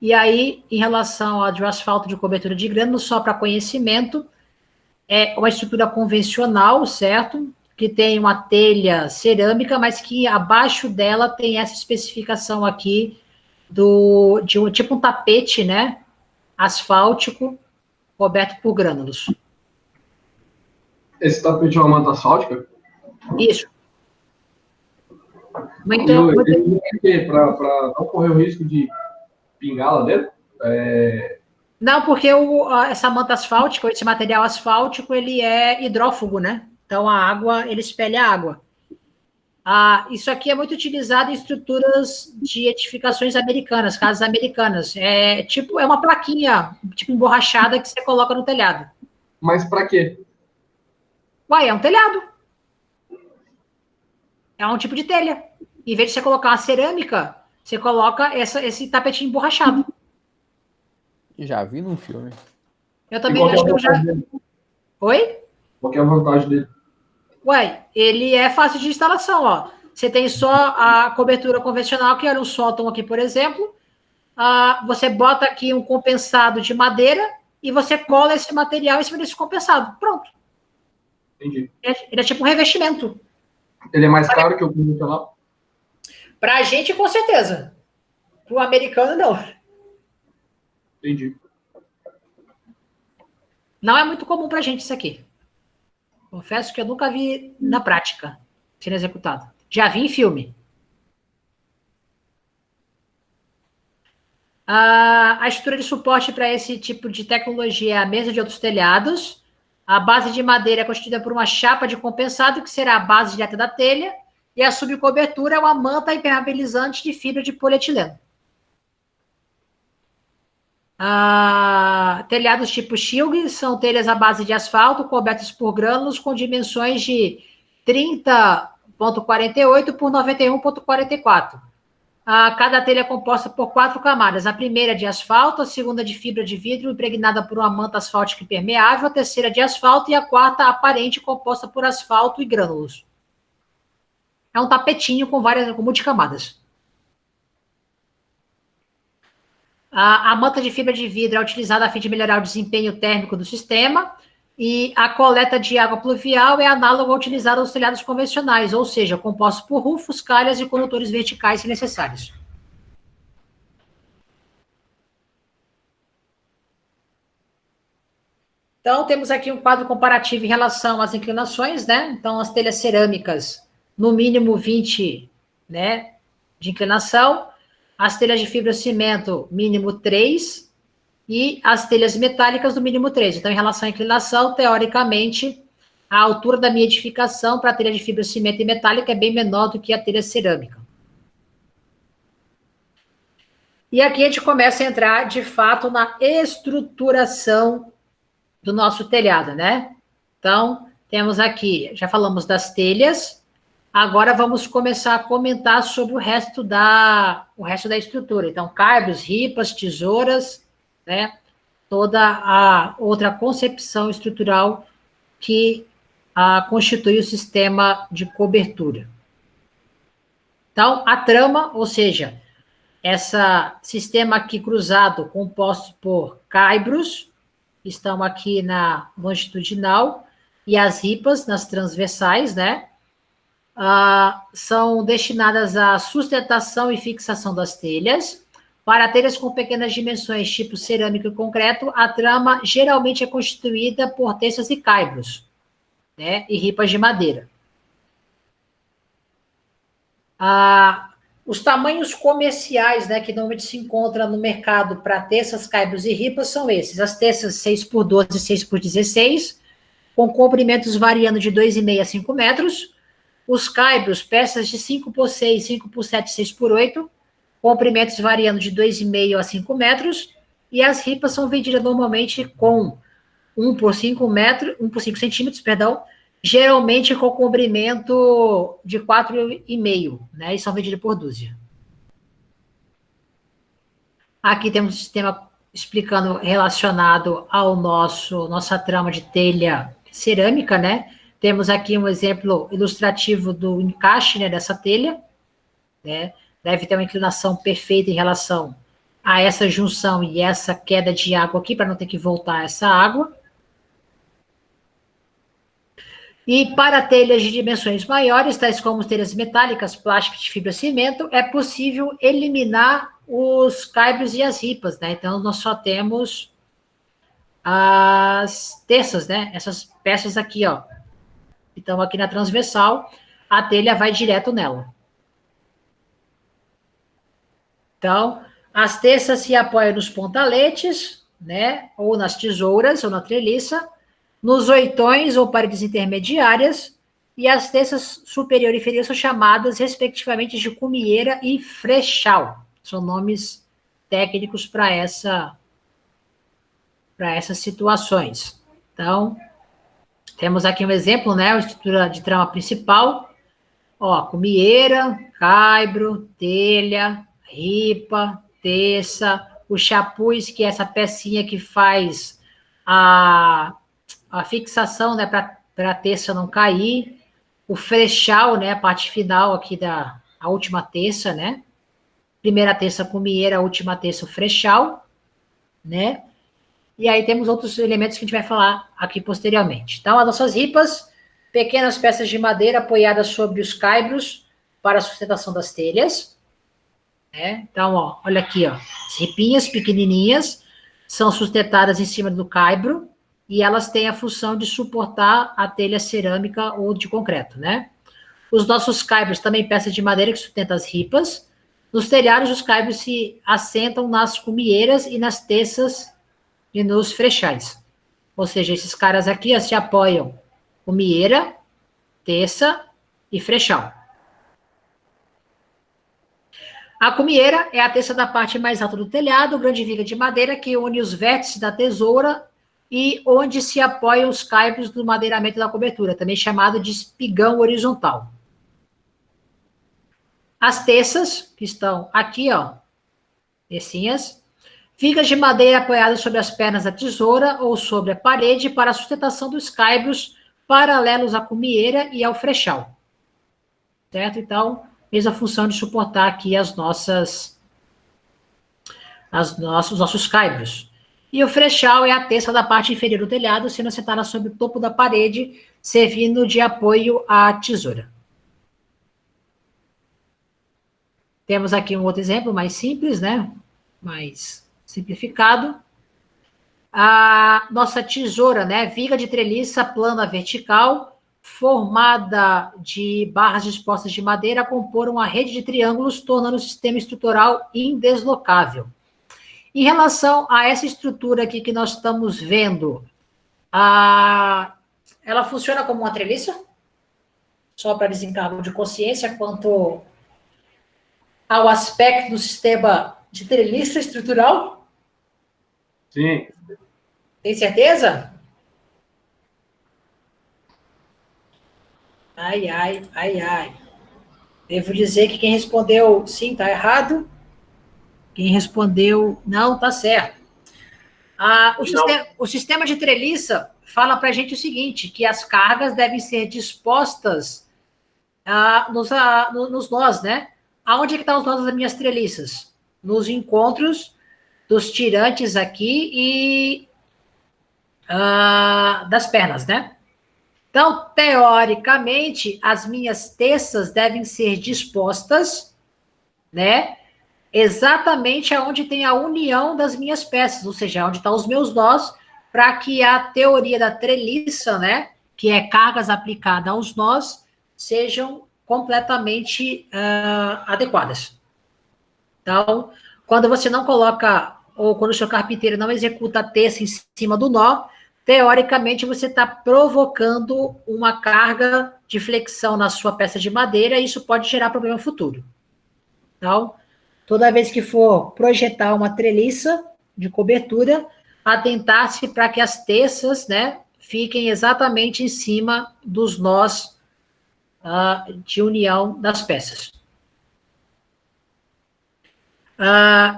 E aí, em relação ao asfalto de cobertura de grânulos, só para conhecimento, é uma estrutura convencional, certo? Que tem uma telha cerâmica, mas que abaixo dela tem essa especificação aqui de tipo um tapete, né? Asfáltico, coberto por grânulos. Esse tapete é uma manta asfáltica? Isso. Então, para não correr o risco de pingar lá dentro? Não, porque essa manta asfáltica, esse material asfáltico, ele é hidrófugo, né? Então, a água, ele espelha a água. Isso aqui é muito utilizado em estruturas de edificações americanas, casas americanas. É uma plaquinha, tipo emborrachada, que você coloca no telhado. Mas para quê? É um telhado. É um tipo de telha. Em vez de você colocar uma cerâmica, você coloca esse tapetinho emborrachado. Já vi num filme. Eu também acho que eu já... Oi? Qual que é a vantagem dele? Ele é fácil de instalação, ó. Você tem só a cobertura convencional, que era um sótão aqui, por exemplo. Você bota aqui um compensado de madeira e você cola esse material em cima desse compensado. Pronto. Entendi. Ele é tipo um revestimento. Ele é mais caro que o convencional? Pra gente, com certeza. Pro americano, não. Entendi. Não é muito comum pra gente isso aqui. Confesso que eu nunca vi na prática sendo executado. Já vi em filme. A estrutura de suporte para esse tipo de tecnologia é a mesa de outros telhados. A base de madeira é constituída por uma chapa de compensado, que será a base direta da telha, e a subcobertura é uma manta impermeabilizante de fibra de polietileno. Telhados tipo Shilg são telhas à base de asfalto, cobertas por grânulos com dimensões de 30,48 por 91,44. Cada telha é composta por 4 camadas. A primeira de asfalto, a segunda de fibra de vidro impregnada por uma manta asfáltica impermeável, a terceira de asfalto e a quarta aparente composta por asfalto e grânulos. É um tapetinho com multicamadas. A manta de fibra de vidro é utilizada a fim de melhorar o desempenho térmico do sistema, e a coleta de água pluvial é análoga a utilizar os telhados convencionais, ou seja, compostos por rufos, calhas e condutores verticais se necessários. Então, temos aqui um quadro comparativo em relação às inclinações, né? Então, as telhas cerâmicas, no mínimo 20, né, de inclinação, as telhas de fibra cimento, mínimo 3, e as telhas metálicas, no mínimo 3. Então, em relação à inclinação, teoricamente, a altura da minha edificação para a telha de fibra cimento e metálica é bem menor do que a telha cerâmica. E aqui a gente começa a entrar, de fato, na estruturação do nosso telhado, né? Então, temos aqui, já falamos das telhas, agora vamos começar a comentar sobre o resto da estrutura. Então, caibros, ripas, tesouras, né? Toda a outra concepção estrutural que constitui o sistema de cobertura. Então, a trama, ou seja, esse sistema aqui cruzado, composto por caibros, estão aqui na longitudinal, e as ripas nas transversais, né? São destinadas à sustentação e fixação das telhas. Para telhas com pequenas dimensões, tipo cerâmico e concreto, a trama geralmente é constituída por terças e caibros, né? E ripas de madeira. Os tamanhos comerciais, né, que normalmente se encontram no mercado para terças, caibros e ripas são esses. As terças 6x12 e 6x16, com comprimentos variando de 2,5 a 5 metros. Os caibros, peças de 5x6, 5x7, 6x8, comprimentos variando de 2,5 a 5 metros. E as ripas são vendidas normalmente com 1 por 5 centímetros, geralmente com comprimento de 4,5, né? E são vendidos por dúzia. Aqui temos um sistema explicando relacionado ao nossa trama de telha cerâmica, né? Temos aqui um exemplo ilustrativo do encaixe, né, dessa telha, né? Deve ter uma inclinação perfeita em relação a essa junção e essa queda de água aqui, para não ter que voltar essa água. E para telhas de dimensões maiores, tais como telhas metálicas, plásticas de fibra cimento, é possível eliminar os caibros e as ripas, né? Então, nós só temos as terças, né? Essas peças aqui, ó. Então, aqui na transversal, a telha vai direto nela. Então, as terças se apoiam nos pontaletes, né? Ou nas tesouras, ou na treliça, nos oitões ou paredes intermediárias, e as terças superior e inferior são chamadas, respectivamente, de cumieira e frechal. São nomes técnicos para essas situações. Então, temos aqui um exemplo, né? A estrutura de trama principal. Ó, cumieira, caibro, telha, ripa, terça, o chapuz, que é essa pecinha que faz a fixação, né, para a terça não cair, o frechal, né, a parte final aqui a última terça, né, primeira terça cumieira, a última terça o frechal, né, e aí temos outros elementos que a gente vai falar aqui posteriormente. Então, as nossas ripas, pequenas peças de madeira apoiadas sobre os caibros para a sustentação das telhas, né, então, ó, olha aqui, ó, as ripinhas pequenininhas são sustentadas em cima do caibro, e elas têm a função de suportar a telha cerâmica ou de concreto, né? Os nossos caibros, também peças de madeira que sustentam as ripas. Nos telhados, os caibros se assentam nas cumieiras e nas terças e nos frechais. Ou seja, esses caras aqui se apoiam cumieira, terça e frechal. A cumieira é a terça da parte mais alta do telhado, grande viga de madeira que une os vértices da tesoura e onde se apoiam os caibros do madeiramento da cobertura, também chamado de espigão horizontal. As terças, que estão aqui, ó, tercinhas, vigas de madeira apoiadas sobre as pernas da tesoura ou sobre a parede para a sustentação dos caibros paralelos à cumieira e ao frechal. Certo? Então, mesma função de suportar aqui as nossas os nossos caibros. E o frechal é a testa da parte inferior do telhado, sendo assentada sobre o topo da parede, servindo de apoio à tesoura. Temos aqui um outro exemplo mais simples, né? Mais simplificado. A nossa tesoura, né? Viga de treliça plana vertical, formada de barras dispostas de madeira, a compor uma rede de triângulos, tornando o sistema estrutural indeslocável. Em relação a essa estrutura aqui que nós estamos vendo, ela funciona como uma treliça? Só para desencargo de consciência quanto ao aspecto do sistema de treliça estrutural? Sim. Tem certeza? Ai, ai, ai, ai. Devo dizer que quem respondeu sim está errado. Quem respondeu não está certo. O sistema de treliça fala para a gente o seguinte, que as cargas devem ser dispostas nos nós, né? Aonde é que estão os nós das minhas treliças? Nos encontros dos tirantes aqui e das pernas, né? Então, teoricamente, as minhas teças devem ser dispostas, né? Exatamente aonde tem a união das minhas peças, ou seja, onde estão os meus nós, para que a teoria da treliça, né? Que é cargas aplicadas aos nós, sejam completamente adequadas. Então, quando você não coloca, ou quando o seu carpinteiro não executa a teça em cima do nó, teoricamente você está provocando uma carga de flexão na sua peça de madeira, e isso pode gerar problema futuro. Então, toda vez que for projetar uma treliça de cobertura, atentar-se para que as teças, né, fiquem exatamente em cima dos nós de união das peças.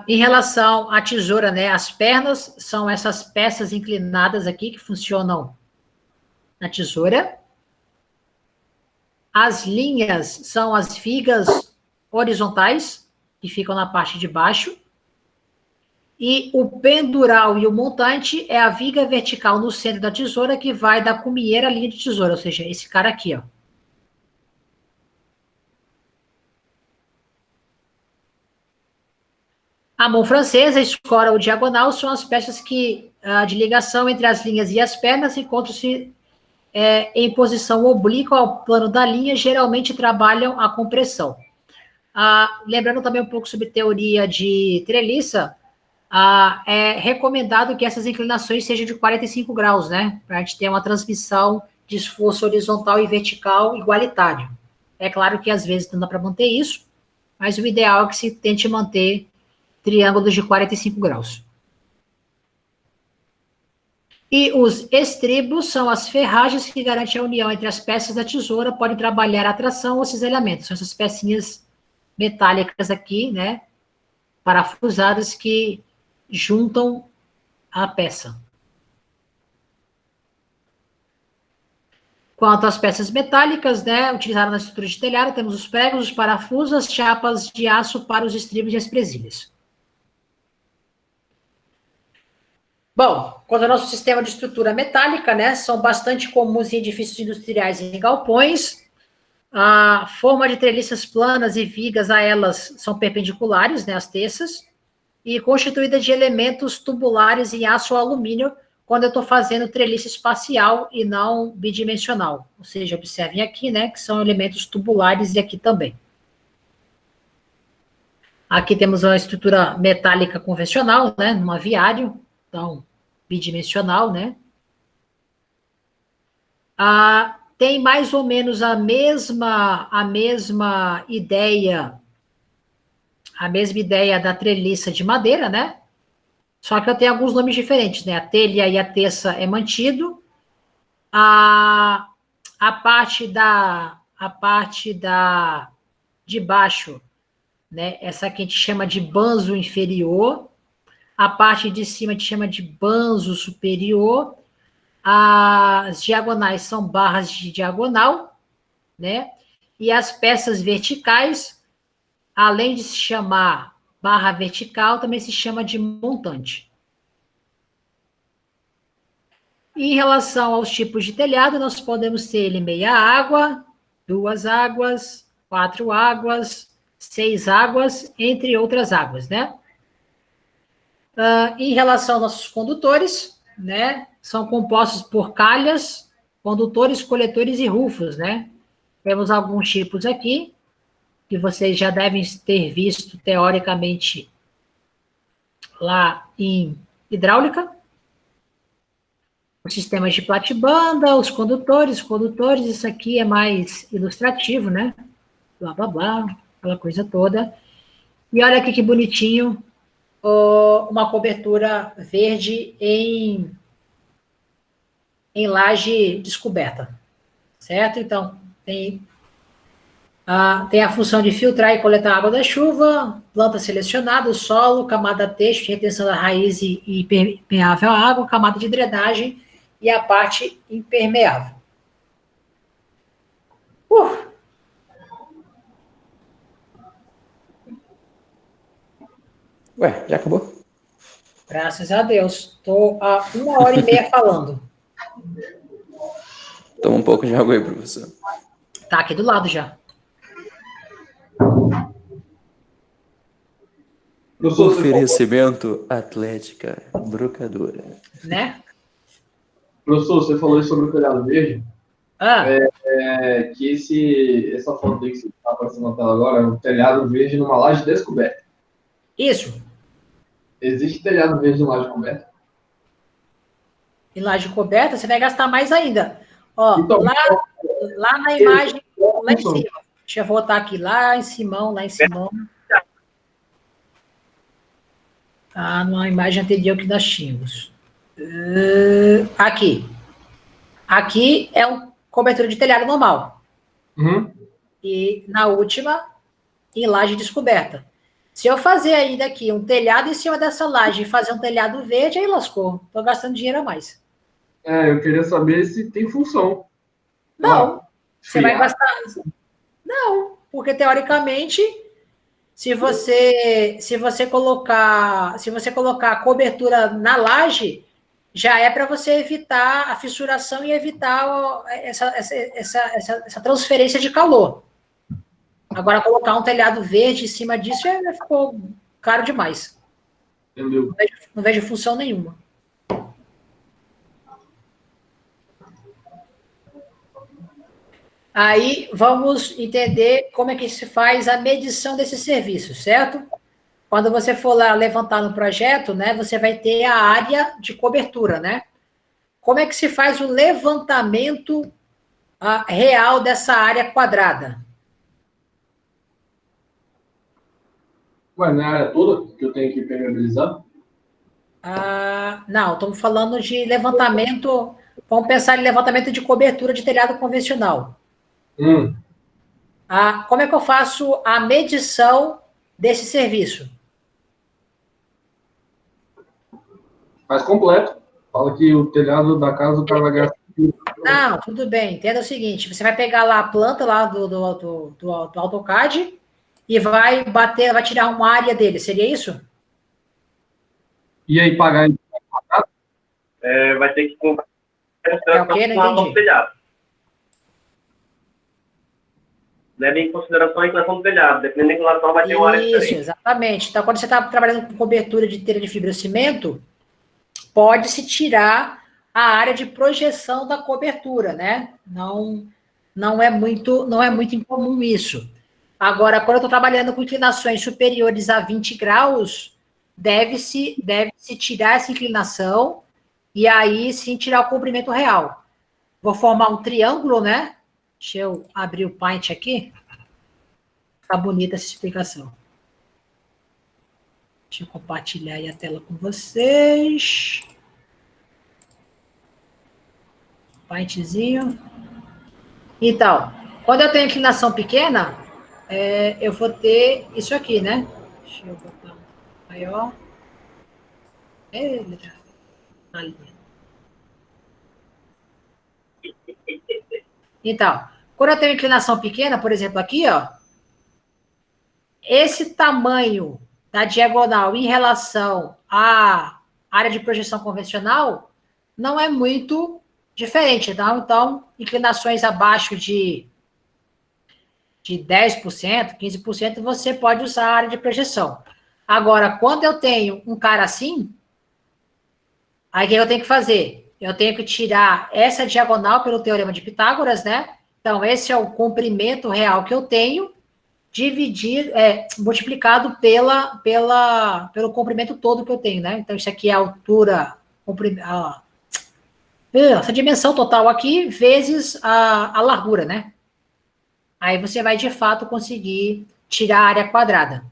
Em relação à tesoura, né, as pernas são essas peças inclinadas aqui que funcionam na tesoura. As linhas são as vigas horizontais que ficam na parte de baixo. E o pendural e o montante é a viga vertical no centro da tesoura que vai da cumieira à linha de tesoura, ou seja, esse cara aqui, ó. A mão francesa, a escora ou diagonal são as peças de ligação entre as linhas e as pernas, encontram-se em posição oblíqua ao plano da linha, geralmente trabalham a compressão. Lembrando também um pouco sobre teoria de treliça, é recomendado que essas inclinações sejam de 45 graus, né? Para a gente ter uma transmissão de esforço horizontal e vertical igualitário. É claro que às vezes não dá para manter isso, mas o ideal é que se tente manter triângulos de 45 graus. E os estribos são as ferragens que garantem a união entre as peças da tesoura, podem trabalhar a tração ou cisalhamento. São essas pecinhas metálicas aqui, né, parafusadas que juntam a peça. Quanto às peças metálicas, né, utilizadas na estrutura de telhado, temos os pregos, os parafusos, as chapas de aço para os estribos e as presilhas. Bom, quanto ao nosso sistema de estrutura metálica, né, são bastante comuns em edifícios industriais e em galpões. A forma de treliças planas e vigas a elas são perpendiculares, né, as teças, e constituída de elementos tubulares em aço ou alumínio, quando eu estou fazendo treliça espacial e não bidimensional. Ou seja, observem aqui, né, que são elementos tubulares e aqui também. Aqui temos uma estrutura metálica convencional, né, num aviário, então, bidimensional, né? Tem mais ou menos a mesma ideia da treliça de madeira, né? Só que eu tenho alguns nomes diferentes, né? A telha e a teça é mantido. A parte de baixo, né? Essa aqui a gente chama de banzo inferior. A parte de cima a gente chama de banzo superior. As diagonais são barras de diagonal, né? E as peças verticais, além de se chamar barra vertical também se chama de montante. E em relação aos tipos de telhado, nós podemos ter ele meia água, 2 águas, 4 águas, 6 águas, entre outras águas, né? Em relação aos nossos condutores, né? São compostos por calhas, condutores, coletores e rufos, né? Temos alguns tipos aqui, que vocês já devem ter visto, teoricamente, lá em hidráulica. Os sistemas de platibanda, os condutores, isso aqui é mais ilustrativo, né? Blá, blá, blá, aquela coisa toda. E olha aqui que bonitinho, uma cobertura verde em laje descoberta, certo? Então, tem a função de filtrar e coletar a água da chuva, planta selecionada, solo, camada texto, retenção da raiz e permeável à água, camada de drenagem e a parte impermeável. Ué, já acabou? Graças a Deus. Estou há 1h30 falando. Toma um pouco de água aí, professor. Tá aqui do lado já. Oferecimento Atlética Brocadora. Né? Professor, você falou sobre o telhado verde. Que essa foto aí que você está aparecendo na tela agora é um telhado verde numa laje descoberta. Isso. Existe telhado verde em laje coberta? Em laje coberta, você vai gastar mais ainda. Ó, Então, lá na imagem, lá em cima. Deixa eu voltar aqui, lá em cima. Na imagem anterior que nós tínhamos. Aqui. Aqui é uma cobertura de telhado normal. Uhum. E na última, em laje descoberta. Se eu fazer ainda aqui um telhado em cima dessa laje e fazer um telhado verde, aí lascou. Estou gastando dinheiro a mais. Eu queria saber se tem função. Não. Você vai gastar... Não, porque teoricamente, se você colocar a cobertura na laje, já é para você evitar a fissuração e evitar essa transferência de calor. Agora, colocar um telhado verde em cima disso ficou caro demais. Entendeu? Não vejo função nenhuma. Aí, vamos entender como é que se faz a medição desse serviço, certo? Quando você for lá levantar no projeto, né, você vai ter a área de cobertura, né? Como é que se faz o levantamento real dessa área quadrada? Ué, não é a área toda que eu tenho que impermeabilizar? Não, estamos falando de levantamento... Vamos pensar em levantamento de cobertura de telhado convencional. Como é que eu faço a medição desse serviço? Faz completo. Fala que o telhado da casa do cara vai gastar. Não, tudo bem. Entenda o seguinte, você vai pegar lá a planta lá do AutoCAD e vai tirar uma área dele. Seria isso? E aí, pagar... Vai ter que comprar o quê? Não entendi. do telhado. Leve em consideração a inclinação do telhado. Dependendo da inclinação, vai ter uma área diferente. Isso, exatamente. Então, quando você está trabalhando com cobertura de telha de fibrocimento, pode-se tirar a área de projeção da cobertura, né? Não é muito incomum isso. Agora, quando eu estou trabalhando com inclinações superiores a 20 graus, deve-se tirar essa inclinação e aí sim tirar o comprimento real. Vou formar um triângulo, né? Deixa eu abrir o Paint aqui. Tá bonita essa explicação. Deixa eu compartilhar aí a tela com vocês. Paintzinho. Então, quando eu tenho inclinação pequena, eu vou ter isso aqui, né? Deixa eu botar maior. Letra. Ali. Então, quando eu tenho inclinação pequena, por exemplo, aqui, ó, esse tamanho da diagonal em relação à área de projeção convencional não é muito diferente, tá? Então, inclinações abaixo de 10%, 15%, você pode usar a área de projeção. Agora, quando eu tenho um cara assim, aí o que eu tenho que fazer? Eu tenho que tirar essa diagonal pelo teorema de Pitágoras, né? Então, esse é o comprimento real que eu tenho, multiplicado pelo comprimento todo que eu tenho, né? Então, isso aqui é a altura, essa dimensão total aqui, vezes a largura, né? Aí você vai, de fato, conseguir tirar a área quadrada.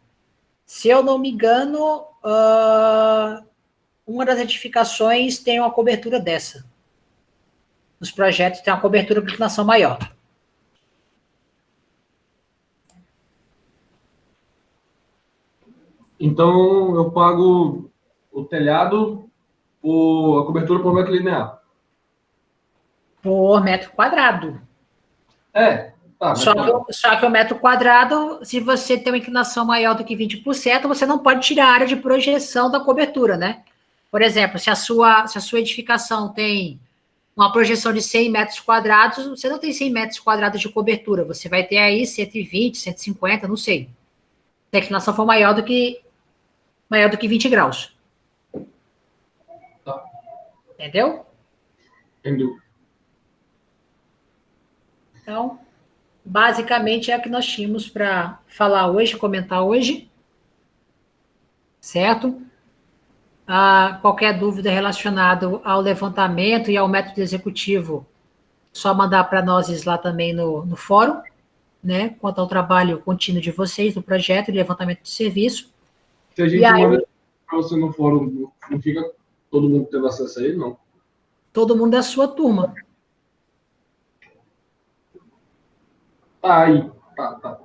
Se eu não me engano, uma das edificações tem uma cobertura dessa. Os projetos têm uma cobertura com inclinação maior. Então, eu pago o telhado, a cobertura por metro linear. Por metro quadrado. Tá. Só que o metro quadrado, se você tem uma inclinação maior do que 20%, você não pode tirar a área de projeção da cobertura, né? Por exemplo, se a sua edificação tem uma projeção de 100 metros quadrados, você não tem 100 metros quadrados de cobertura, você vai ter aí 120, 150, não sei. Se a inclinação for maior do que 20 graus. Tá. Entendeu? Entendeu. Então, basicamente é o que nós tínhamos para falar hoje, comentar hoje. Certo? Qualquer dúvida relacionada ao levantamento e ao método executivo, só mandar para nós lá também no fórum, né? Quanto ao trabalho contínuo de vocês no projeto de levantamento de serviço. Se a gente manda para você no fórum, não fica todo mundo tendo acesso a ele, não? Todo mundo da sua turma. Tá aí. Tá.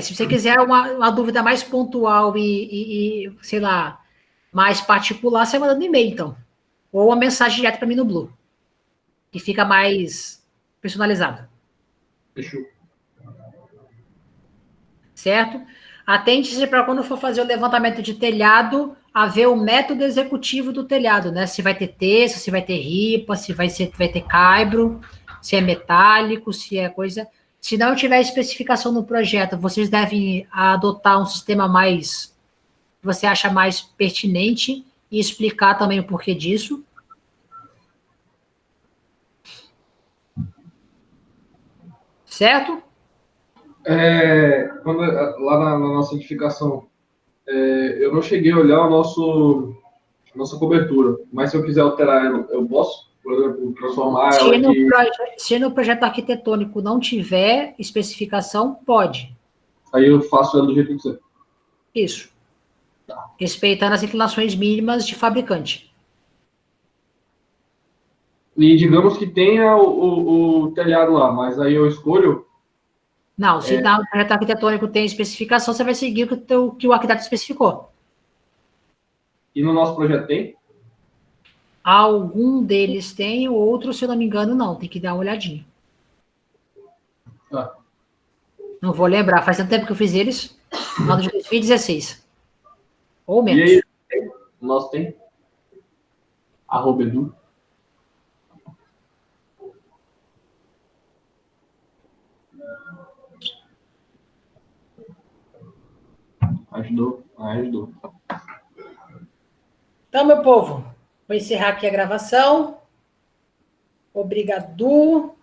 Se você quiser uma dúvida mais pontual e, sei lá, mais particular, você manda no e-mail, então. Ou uma mensagem direta para mim no Blue, que fica mais personalizado. Fechou. Certo? Atente-se para quando for fazer o levantamento de telhado, a ver o método executivo do telhado, né? Se vai ter teça, se vai ter ripa, se vai ter caibro, se é metálico, se é coisa... Se não tiver especificação no projeto, vocês devem adotar um sistema mais... que você acha mais pertinente e explicar também o porquê disso. Certo? Lá na nossa edificação, eu não cheguei a olhar nossa cobertura, mas se eu quiser alterar ela, eu posso? Por exemplo, transformar ela aqui... Se no projeto arquitetônico não tiver especificação, pode. Aí eu faço ela do jeito que você. Isso. Respeitando as inclinações mínimas de fabricante. E digamos que tenha o telhado lá, mas aí eu escolho... Não, se no projeto arquitetônico tem especificação, você vai seguir o que o arquiteto especificou. E no nosso projeto tem? Algum deles tem, o outro, se eu não me engano, não. Tem que dar uma olhadinha. Tá. Não vou lembrar, faz tanto tempo que eu fiz eles. No ano de 2016. Ou menos. E aí, o nosso tem? @edu. Ajudou. Então, meu povo, vou encerrar aqui a gravação. Obrigado.